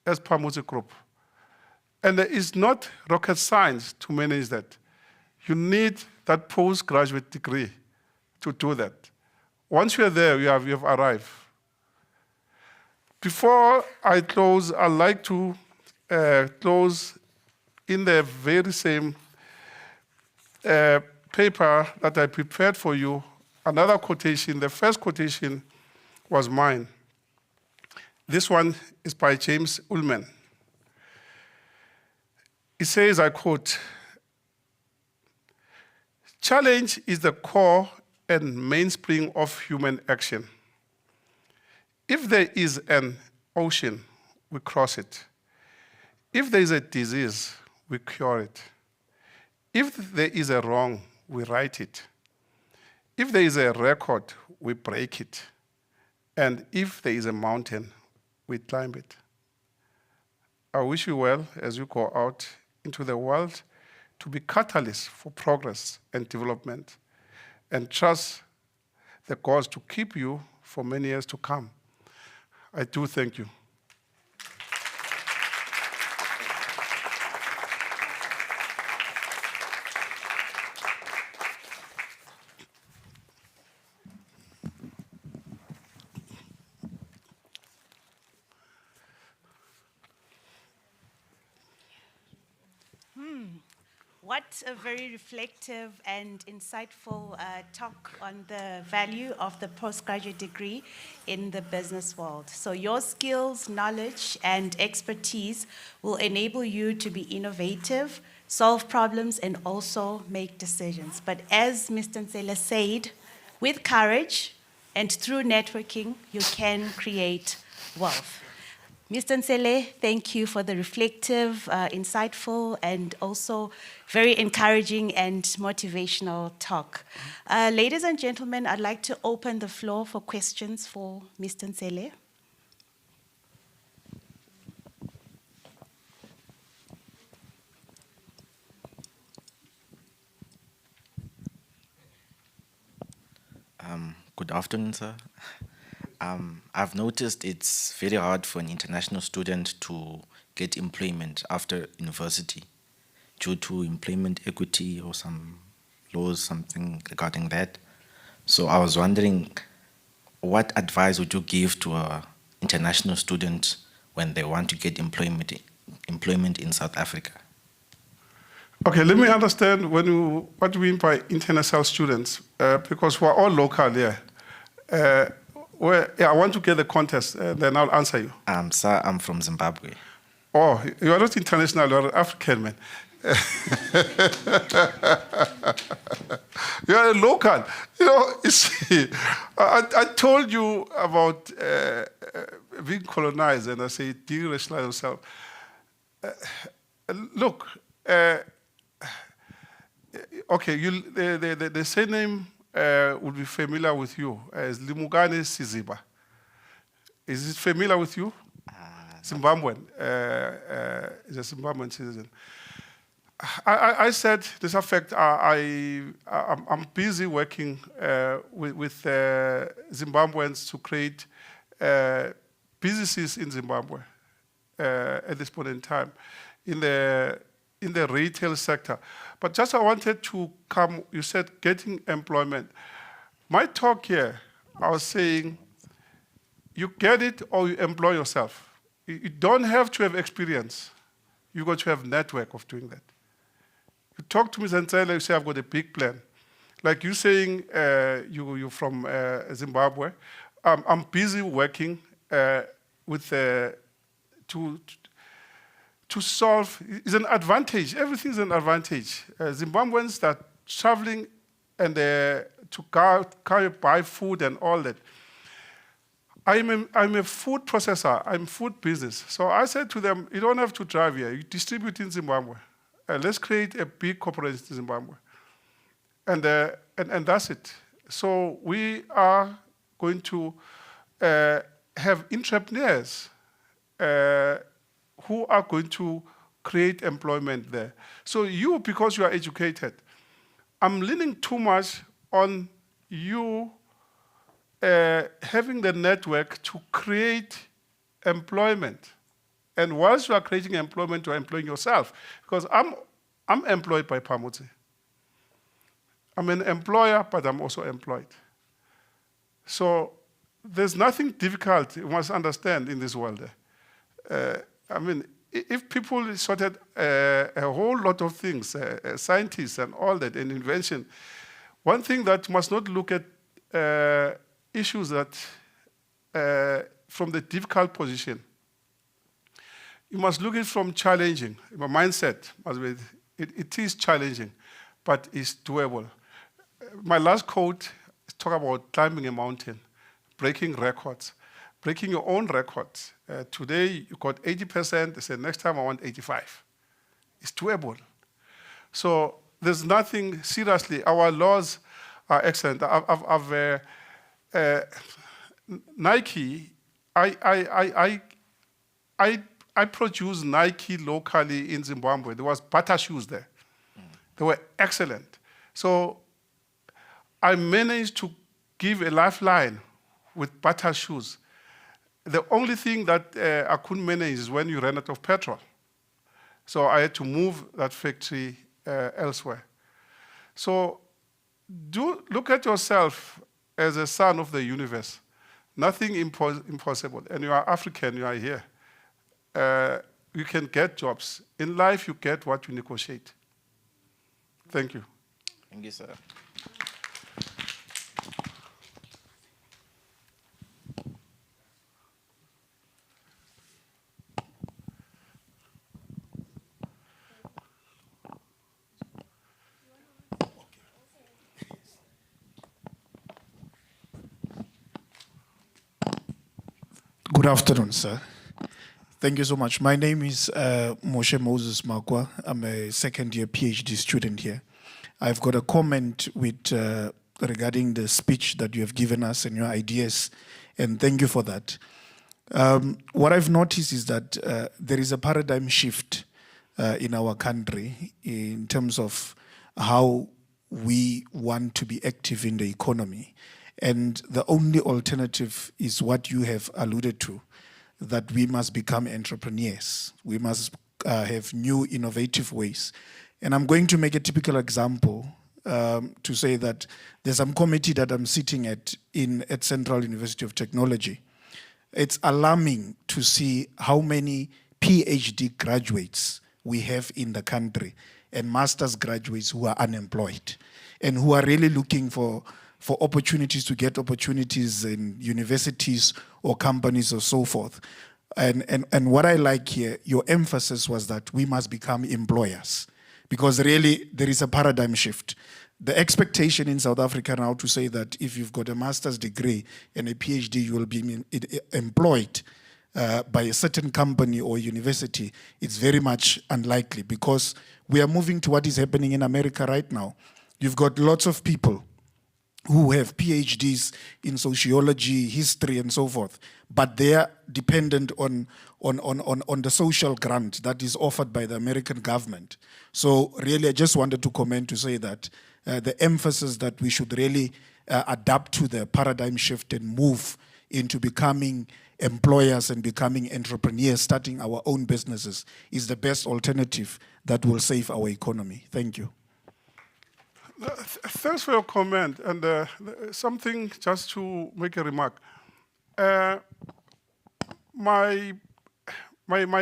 as Phamotse Group. And there is not rocket science to manage that. You need that postgraduate degree to do that. Once you're there, you have arrived. Before I close, I'd like to close in the very same paper that I prepared for you, another quotation. The first quotation was mine. This one is by James Ullman. He says, I quote, "Challenge is the core and mainspring of human action. If there is an ocean, we cross it. If there is a disease, we cure it. If there is a wrong, we right it. If there is a record, we break it. And if there is a mountain, we climb it." I wish you well as you go out into the world to be catalysts for progress and development, and trust the cause to keep you for many years to come. I do thank you. What a very reflective and insightful talk on the value of the postgraduate degree in the business world. So your skills, knowledge, and expertise will enable you to be innovative, solve problems, and also make decisions. But as Mr. Nsele said, with courage and through networking, you can create wealth. Mr. Nsele, thank you for the reflective, insightful, and also very encouraging and motivational talk. Ladies and gentlemen, I'd like to open the floor for questions for Mr. Nsele. Good afternoon, sir. I've noticed it's very hard for an international student to get employment after university due to employment equity or some laws, something regarding that. So I was wondering, what advice would you give to an international student when they want to get employment in South Africa? Okay, let me understand what you mean by international students, because we're all local here. I want to get the context, then I'll answer you. Sir, I'm from Zimbabwe. Oh, you are not international, you are an African man. You are a local. You know, you see, I told you about being colonized, and I say, de-racialize yourself. Look, okay, the surname would be familiar with you as Limugane Siziba. Is it familiar with you? Zimbabwean. Is a Zimbabwean citizen. I said this effect. I'm busy working with Zimbabweans to create businesses in Zimbabwe at this point in time in the retail sector. But just I wanted to come, you said getting employment. My talk here, I was saying, you get it or you employ yourself. You don't have to have experience. You got to have network of doing that. You talk to me and say, you say, I've got a big plan. Like you saying, you're from Zimbabwe. I'm busy working with to solve, is an advantage. Everything's an advantage. Zimbabweans that traveling and to buy food and all that. I'm a food processor. I'm food business. So I said to them, you don't have to drive here. You distribute in Zimbabwe. Let's create a big corporation in Zimbabwe. And that's it. So we are going to have entrepreneurs who are going to create employment there. So you, because you are educated, I'm leaning too much on you having the network to create employment. And whilst you are creating employment, you are employing yourself. Because I'm employed by Phamotse. I'm an employer, but I'm also employed. So there's nothing difficult, you must understand, in this world. I mean, if people sorted a whole lot of things, scientists and all that, and invention, one thing that must not look at issues that from the difficult position. You must look at it from challenging. My mindset must be, it is challenging, but it's doable. My last quote talk about climbing a mountain, breaking records. Breaking your own records. Today, you got 80%. They say, next time I want 85. It's doable. So there's nothing, seriously, our laws are excellent. Nike, I produced Nike locally in Zimbabwe. There was Bata shoes there. They were excellent. So I managed to give a lifeline with Bata shoes. The only thing that I couldn't manage is when you ran out of petrol. So I had to move that factory elsewhere. So look at yourself as a son of the universe. Nothing impossible. And you are African, you are here. You can get jobs. In life, you get what you negotiate. Thank you. Thank you, sir. Good afternoon, sir. Thank you so much. My name is Moshe Moses Makwa. I'm a second-year PhD student here. I've got a comment with regarding the speech that you have given us and your ideas, and thank you for that. What I've noticed is that there is a paradigm shift in our country in terms of how we want to be active in the economy. And the only alternative is what you have alluded to, that we must become entrepreneurs. We must have new innovative ways. And I'm going to make a typical example to say that there's some committee that I'm sitting at Central University of Technology. It's alarming to see how many PhD graduates we have in the country and master's graduates who are unemployed and who are really looking for opportunities to get opportunities in universities or companies or so forth. And what I like here, your emphasis was that we must become employers, because really there is a paradigm shift. The expectation in South Africa now to say that if you've got a master's degree and a PhD, you will be employed by a certain company or university, it's very much unlikely, because we are moving to what is happening in America right now. You've got lots of people who have PhDs in sociology, history, and so forth, but they are dependent on the social grant that is offered by the American government. So really, I just wanted to comment to say that the emphasis that we should really adapt to the paradigm shift and move into becoming employers and becoming entrepreneurs, starting our own businesses, is the best alternative that will save our economy. Thank you. Thanks for your comment. And something just to make a remark. My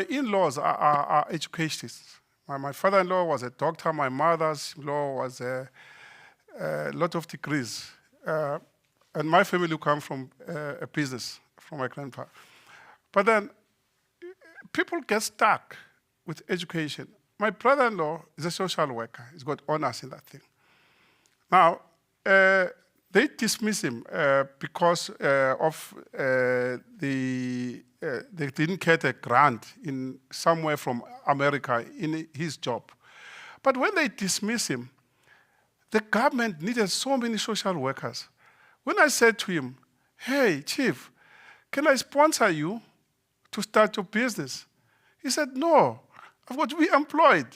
in-laws are educationists. My father-in-law was a doctor. My mother-in-law was a lot of degrees. And my family come from a business, from my grandpa. But then people get stuck with education. My brother-in-law is a social worker. He's got honors in that thing. Now, they dismiss him because of they didn't get a grant in somewhere from America in his job. But when they dismiss him, the government needed so many social workers. When I said to him, "Hey, Chief, can I sponsor you to start your business?" He said, "No, I've got to be employed,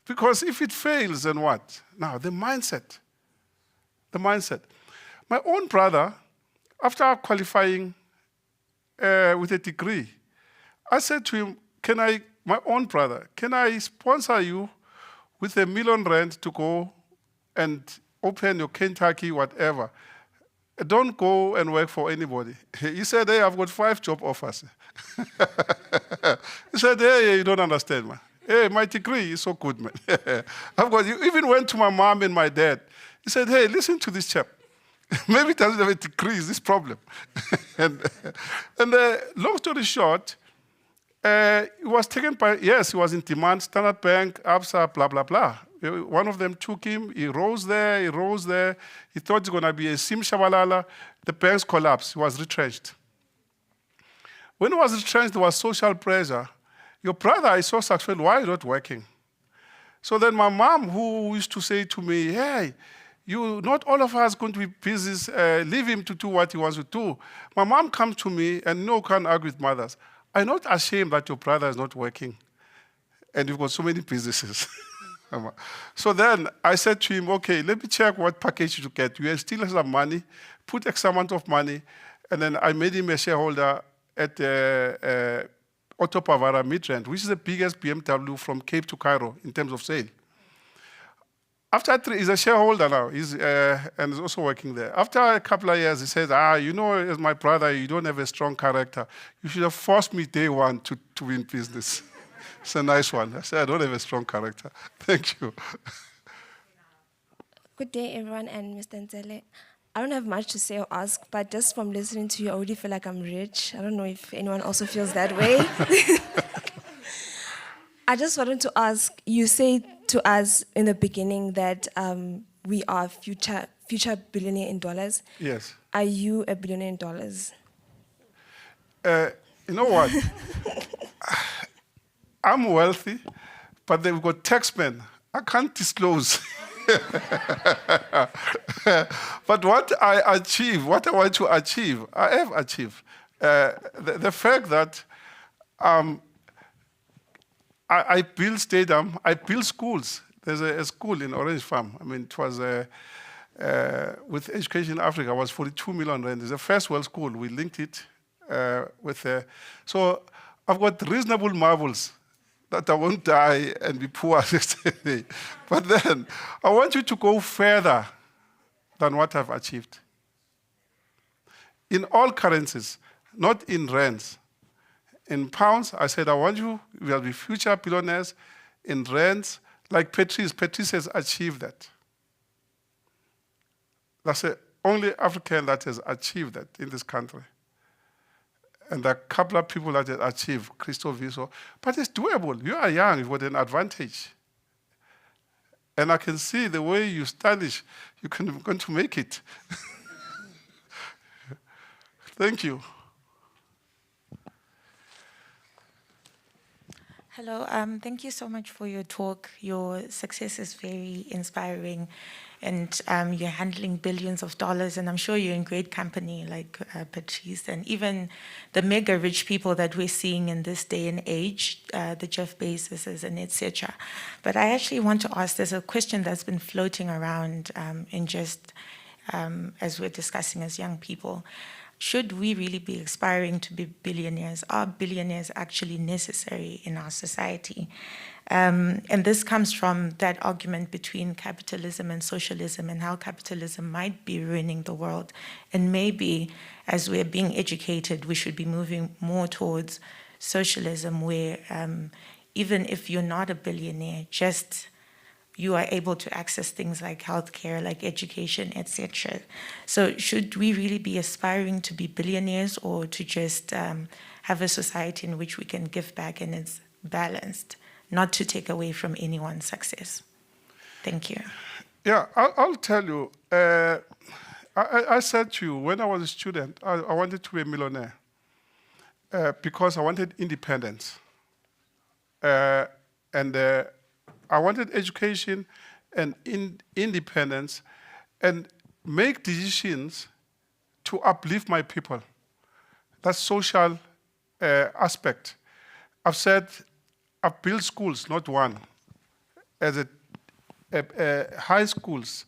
because if it fails, then what?" Now, the mindset. My own brother, after qualifying with a degree, I said to him, can I sponsor you with R1 million to go and open your Kentucky, whatever? Don't go and work for anybody. He said, "Hey, I've got 5 job offers." He said, "Hey, you don't understand, man. Hey, my degree is so good, man." You even went to my mom and my dad. He said, "Hey, listen to this chap. Maybe it doesn't have a degree, is this problem." and long story short, he was taken by, yes, he was in demand, Standard Bank, Absa, blah, blah, blah. One of them took him, he rose there. He thought it was going to be a Sim Shabalala. The banks collapsed, he was retrenched. When he was retrenched, there was social pressure. "Your brother is so successful, why are you not working?" So then my mom, who used to say to me, "Hey, not all of us going to be busy, leave him to do what he wants to do." My mom comes to me, and no can't argue with mothers. "I'm not ashamed that your brother is not working, and you've got so many businesses." So then I said to him, "Okay, let me check what package you get. You still have some money, put X amount of money." And then I made him a shareholder at Otto Pavara Midrand, which is the biggest BMW from Cape to Cairo in terms of sale. He's a shareholder now, and is also working there. After a couple of years, he says, "As my brother, you don't have a strong character. You should have forced me day one to win business." It's a nice one. I said, "I don't have a strong character." Thank you. Good day, everyone, and Mr. Nzele. I don't have much to say or ask, but just from listening to you, I already feel like I'm rich. I don't know if anyone also feels that way. I just wanted to ask, you said to us in the beginning that we are future billionaire in dollars. Yes. Are you a billionaire in dollars? You know what? I'm wealthy, but they've got taxmen. I can't disclose. But what I achieve, what I want to achieve, I have achieved. The fact that I build stadium, I build schools. There's a school in Orange Farm. I mean, it was with Education Africa was 42 million rand. It's the first world school. We linked it with. So I've got reasonable marvels that I won't die and be poor yesterday. But then I want you to go further than what I've achieved. In all currencies, not in rands. In pounds, I said, I want you will be future billionaires. In rands, like Patrice. Patrice has achieved that. That's the only African that has achieved that in this country. And there are a couple of people that have achieved, Christo Viso. But it's doable. You are young, you've got an advantage. And I can see the way you stylish, you're going to make it. Thank you. Hello, thank you so much for your talk. Your success is very inspiring, and you're handling billions of dollars, and I'm sure you're in great company like Patrice, and even the mega rich people that we're seeing in this day and age, the Jeff Bezoses and etc. But I actually want to ask, there's a question that's been floating around in just as we're discussing as young people. Should we really be aspiring to be billionaires? Are billionaires actually necessary in our society? And this comes from that argument between capitalism and socialism and how capitalism might be ruining the world. And maybe as we're being educated, we should be moving more towards socialism where even if you're not a billionaire, just you are able to access things like healthcare, like education, etc. So should we really be aspiring to be billionaires or to just have a society in which we can give back and it's balanced, not to take away from anyone's success? Thank you. Yeah, I'll tell you. I said to you, when I was a student, I wanted to be a millionaire because I wanted independence. I wanted education and independence and make decisions to uplift my people. That's social aspect. I've said I've built schools, not one, as high schools,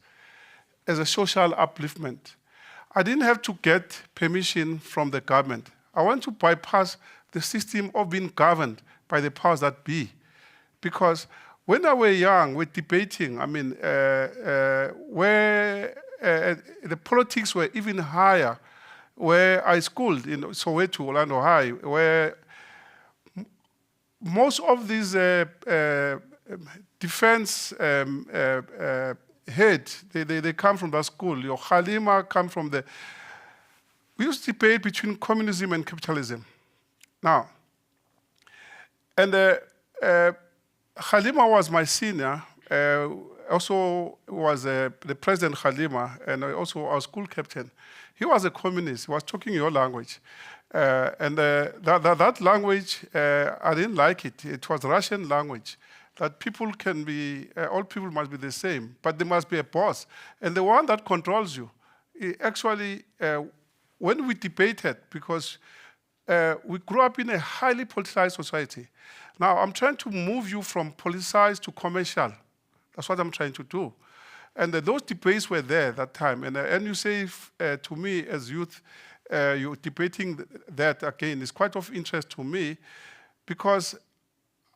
as a social upliftment. I didn't have to get permission from the government. I want to bypass the system of being governed by the powers that be. Because when I was young, we're debating, I mean, where the politics were even higher, where I schooled in Soweto, Orlando High, where most of these defense heads, they come from that school. Your Halima come from the... We used to debate between communism and capitalism. Now, and Halima was my senior, also was the President Halima, and also our school captain. He was a communist, he was talking your language. That language, I didn't like it. It was Russian language, that people can be, all people must be the same, but there must be a boss. And the one that controls you, actually, when we debated, because we grew up in a highly politicized society. Now, I'm trying to move you from politicized to commercial. That's what I'm trying to do. And those debates were there that time. And you say to me as youth, you're debating that again. It's quite of interest to me because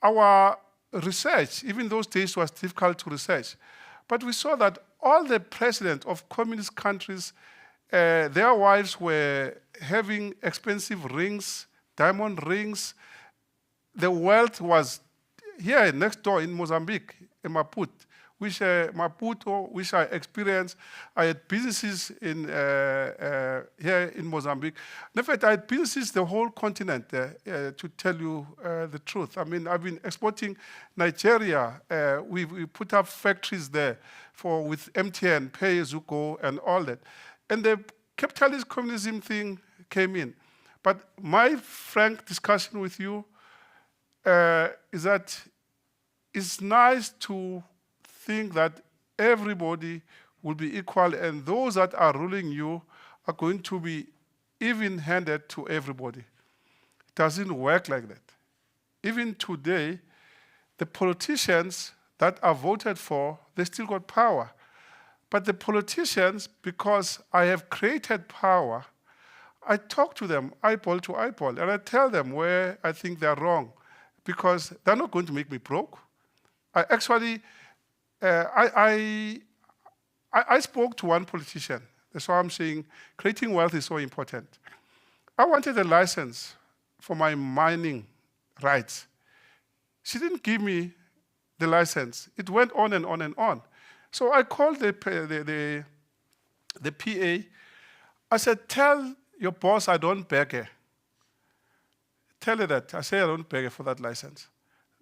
our research, even those days, was difficult to research. But we saw that all the presidents of communist countries, their wives were having expensive rings, diamond rings. The wealth was here next door in Mozambique, in Maputo, which I experienced. I had businesses in here in Mozambique. In fact, I had businesses the whole continent, to tell you the truth. I mean, I've been exporting Nigeria. We put up factories there with MTN, Pay As You Go, and all that. And the capitalist communism thing came in. But my frank discussion with you, is that it's nice to think that everybody will be equal and those that are ruling you are going to be even-handed to everybody. It doesn't work like that. Even today, the politicians that are voted for, they still got power. But the politicians, because I have created power, I talk to them eyeball to eyeball, and I tell them where I think they're wrong, because they're not going to make me broke. I actually, I spoke to one politician. That's why I'm saying creating wealth is so important. I wanted a license for my mining rights. She didn't give me the license. It went on and on and on. So I called the PA. I said, tell your boss I don't beg her. Tell her that. I say I don't beg her for that license.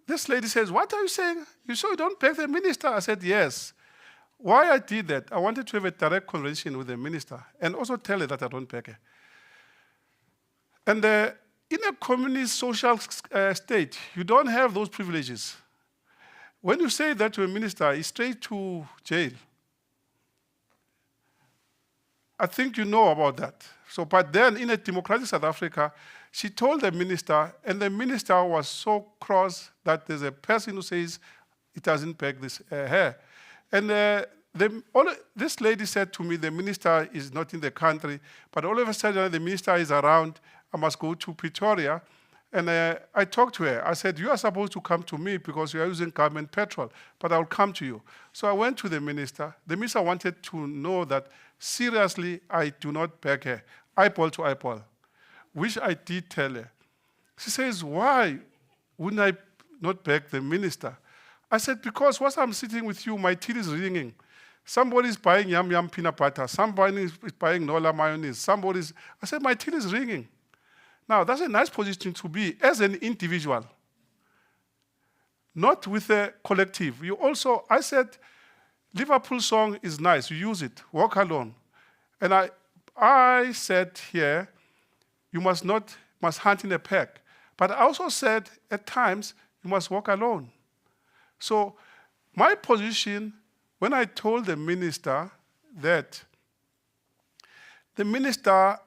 This lady says, what are you saying? You sure you don't beg the minister? I said, yes. Why I did that, I wanted to have a direct conversation with the minister and also tell her that I don't beg her. And in a communist social state, you don't have those privileges. When you say that to a minister, he's straight to jail. I think you know about that. So, but then in a democratic South Africa, she told the minister, and the minister was so cross that there's a person who says it doesn't beg this her. And this lady said to me, the minister is not in the country, but all of a sudden the minister is around. I must go to Pretoria. And I talked to her. I said, you are supposed to come to me because you are using government petrol, but I'll come to you. So I went to the minister. The minister wanted to know that, seriously, I do not beg her, eyeball to eyeball, which I did tell her. She says, why wouldn't I not beg the minister? I said, because once I'm sitting with you, my teeth is ringing. Somebody's buying Yum Yum peanut butter. Somebody is buying Nola mayonnaise. I said, my teeth is ringing. Now, that's a nice position to be as an individual, not with a collective. You also, I said, Liverpool song is nice. You use it, walk alone. And I said here, you must hunt in a pack. But I also said, at times, you must walk alone. So my position, when I told the minister that, the minister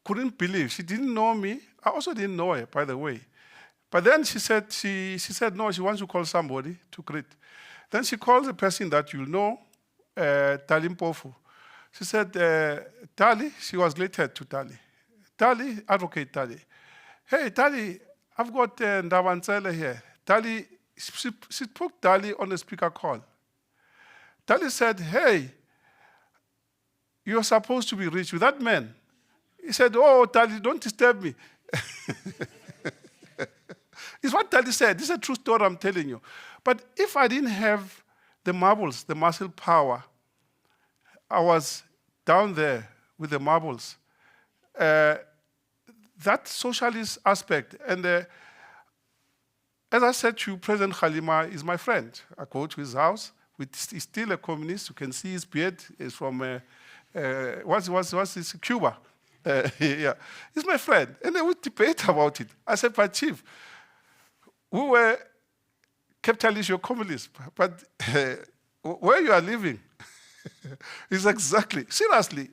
couldn't believe. She didn't know me. I also didn't know her, by the way. But then she said, no, she wants to call somebody to greet. Then she called the person that you know, Tali Mpofu. She said, Tali, she was related to Tali. Tali, Advocate Tali. Hey, Tali, I've got Ndavantsele here. Tali, she put Tali on the speaker call. Tali said, hey, you're supposed to be rich with that man. He said, oh, Tali, don't disturb me. It's what Tali said. This is a true story I'm telling you. But if I didn't have the marbles, the muscle power, I was down there with the marbles. That socialist aspect, and as I said to you, President Kgalema is my friend. I go to his house. He's still a communist. You can see his beard is from, what's Cuba. Yeah, he's my friend. And then we debate about it. I said, but Chief, we were capitalist, you're communist, but where you are living is exactly, seriously,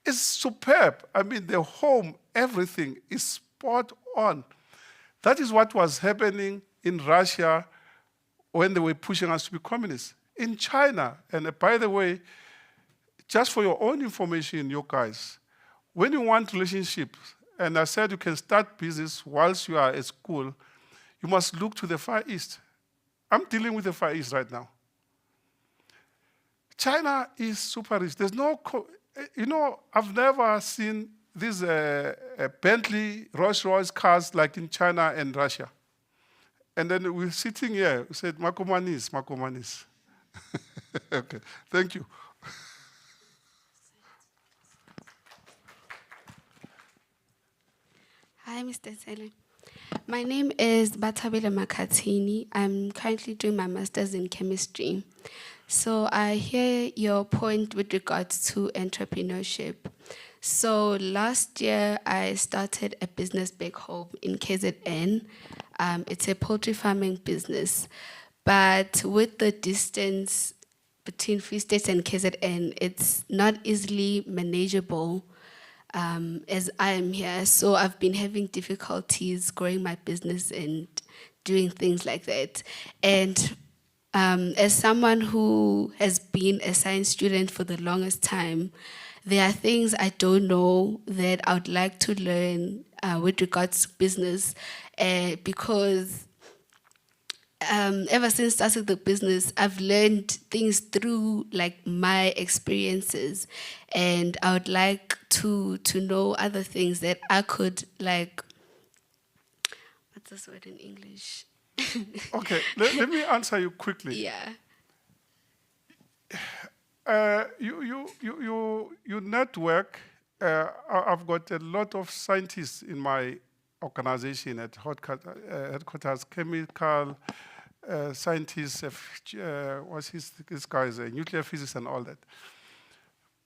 it's superb. I mean, the home, everything is spot on. That is what was happening in Russia when they were pushing us to be communists. In China, and by the way, just for your own information, you guys, when you want relationships, and I said you can start business whilst you are at school, you must look to the Far East. I'm dealing with the Far East right now. China is super rich. There's no, I've never seen these Bentley, Rolls-Royce cars like in China and Russia. And then we're sitting here, we said, Makomanis. Okay, thank you. Hi, Mr. Zele. My name is Batabile Makatini. I'm currently doing my master's in chemistry. So I hear your point with regards to entrepreneurship. So last year, I started a business back home in KZN. It's a poultry farming business. But with the distance between Free State and KZN, it's not easily manageable as I am here. So I've been having difficulties growing my business and doing things like that. And as someone who has been a science student for the longest time, there are things I don't know that I would like to learn with regards to business because ever since starting the business, I've learned things through like my experiences, and I would like to know other things that I could like. What's this word in English? Okay, let me answer you quickly. Yeah. You network. I've got a lot of scientists in my organization at headquarters, chemical scientists, this guy is a nuclear physicist and all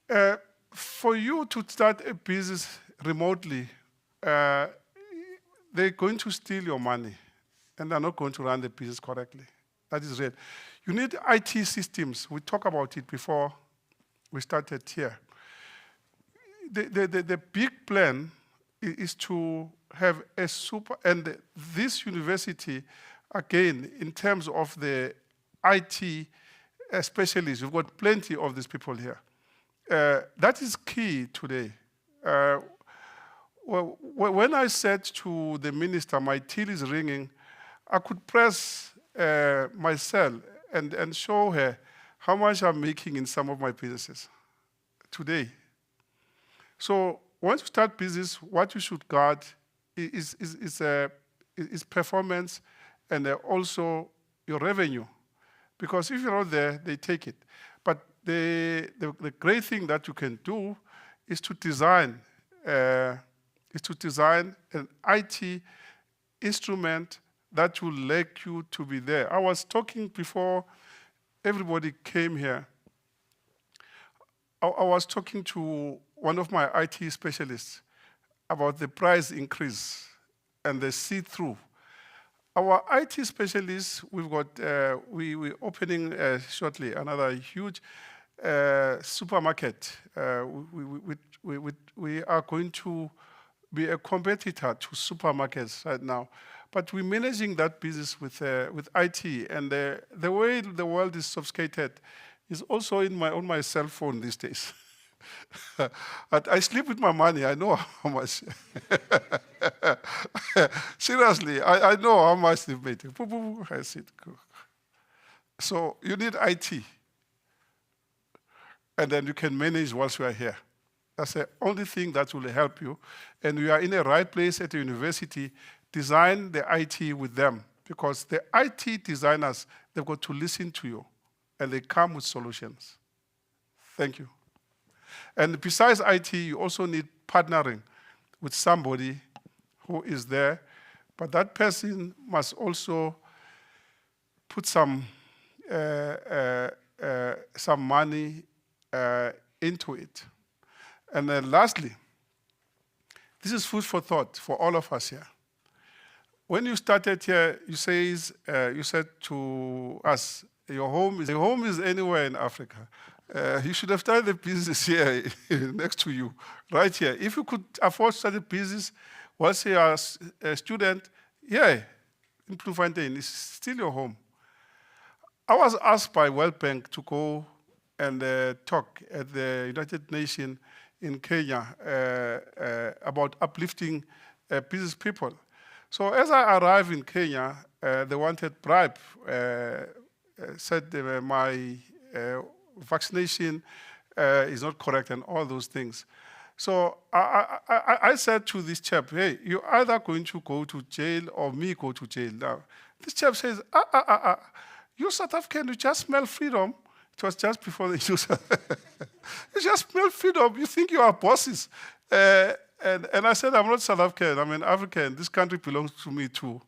that. For you to start a business remotely, they're going to steal your money and they're not going to run the business correctly. That is real. You need IT systems. We talked about it before we started here. The big plan is to have a super, and this university, again, in terms of the IT specialists, we've got plenty of these people here. That is key today. When I said to the minister, my till is ringing, I could press my cell and show her how much I'm making in some of my businesses today. So once you start business, what you should guard is performance and also your revenue. Because if you're not there, they take it. But the great thing that you can do is to design an IT instrument that will like you to be there. I was talking before everybody came here. I was talking to one of my IT specialists about the price increase and the see-through. Our IT specialists, we've got, we're opening shortly another huge supermarket. We are going to be a competitor to supermarkets right now. But we're managing that business with IT, and the way the world is sophisticated is also on my cell phone these days. I sleep with my money. I know how much. Seriously, I know how much they've made. I see it. So you need IT, and then you can manage whilst you are here. That's the only thing that will help you. And we are in the right place at the university. Design the IT with them, because the IT designers, they've got to listen to you, and they come with solutions. Thank you. And besides IT, you also need partnering with somebody who is there, but that person must also put some money into it. And then lastly, this is food for thought for all of us here. When you started here, you said to us, your home is anywhere in Africa. You should have started the business here next to you, right here. If you could afford to start a business whilst you are a student, yeah, in Bloemfontein, it's still your home. I was asked by World Bank to go and talk at the United Nations in Kenya about uplifting business people. So as I arrived in Kenya, they wanted bribe, said my vaccination is not correct and all those things. So I said to this chap, hey, you're either going to go to jail or me go to jail. Now, this chap says, you South African, you just smell freedom. It was just before the news. You just smell freedom. You think you are bosses. And I said, I'm not South African, I'm an African. This country belongs to me too.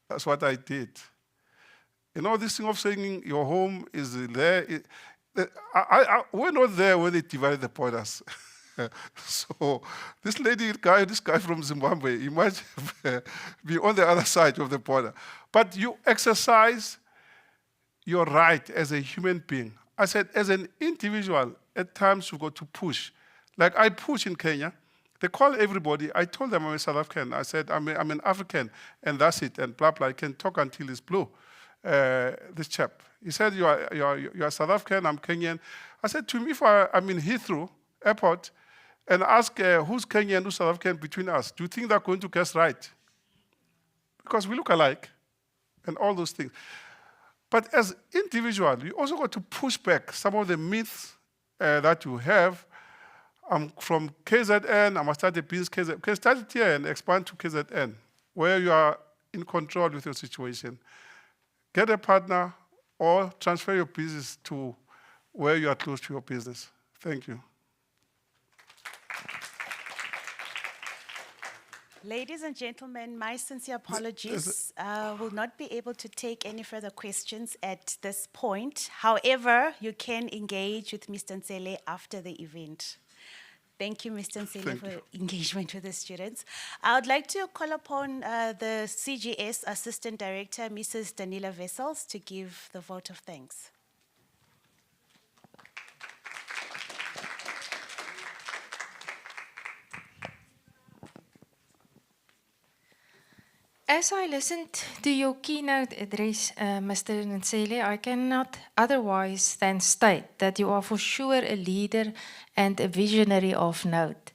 That's what I did. You know, this thing of saying your home is there. We're not there when they divided the borders. So this guy from Zimbabwe, he might be on the other side of the border. But you exercise your right as a human being. I said, as an individual, at times you've got to push. Like I push in Kenya. They call everybody. I told them I'm a South African. I said, I'm an African, and that's it, and blah, blah. I can talk until it's blue. This chap. He said, you are South African, I'm Kenyan. I said to him, if I'm in Heathrow Airport and ask who's Kenyan, who's South African between us, do you think they're going to guess right? Because we look alike and all those things. But as individual, you also got to push back some of the myths that you have. I'm from KZN, I must start a business KZN. Okay, start it here and expand to KZN, where you are in control with your situation. Get a partner or transfer your business to where you are close to your business. Thank you. Ladies and gentlemen, my sincere apologies. Will not be able to take any further questions at this point. However, you can engage with Mr. Ntsele after the event. Thank you, Mr. Ntsele, for engagement with the students. I would like to call upon the CGS Assistant Director, Mrs. Danila Wessels, to give the vote of thanks. As I listened to your keynote address, Mr. Ntsele, I cannot otherwise than state that you are for sure a leader and a visionary of note.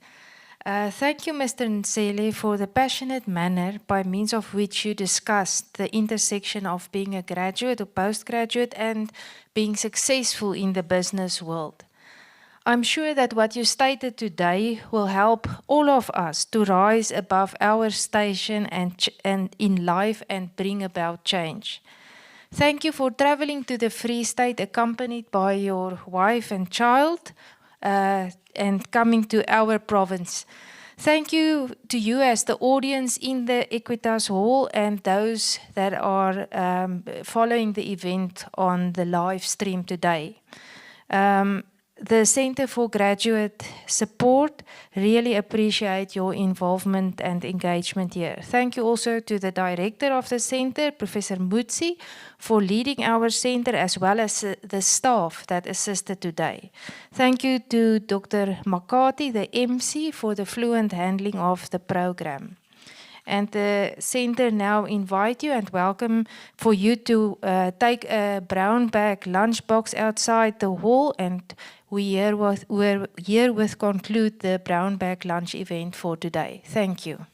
Thank you, Mr. Ntsele, for the passionate manner by means of which you discussed the intersection of being a graduate or postgraduate and being successful in the business world. I'm sure that what you stated today will help all of us to rise above our station and in life and bring about change. Thank you for traveling to the Free State accompanied by your wife and child and coming to our province. Thank you to you as the audience in the Equitas Hall and those that are following the event on the live stream today. The Center for Graduate Support really appreciate your involvement and engagement here. Thank you also to the director of the center, Professor Mutsi, for leading our center as well as the staff that assisted today. Thank you to Dr. Makati, the MC, for the fluent handling of the program. And the center now invite you and welcome for you to take a brown bag lunchbox outside the hall, and we herewith conclude the brown bag lunch event for today. Thank you.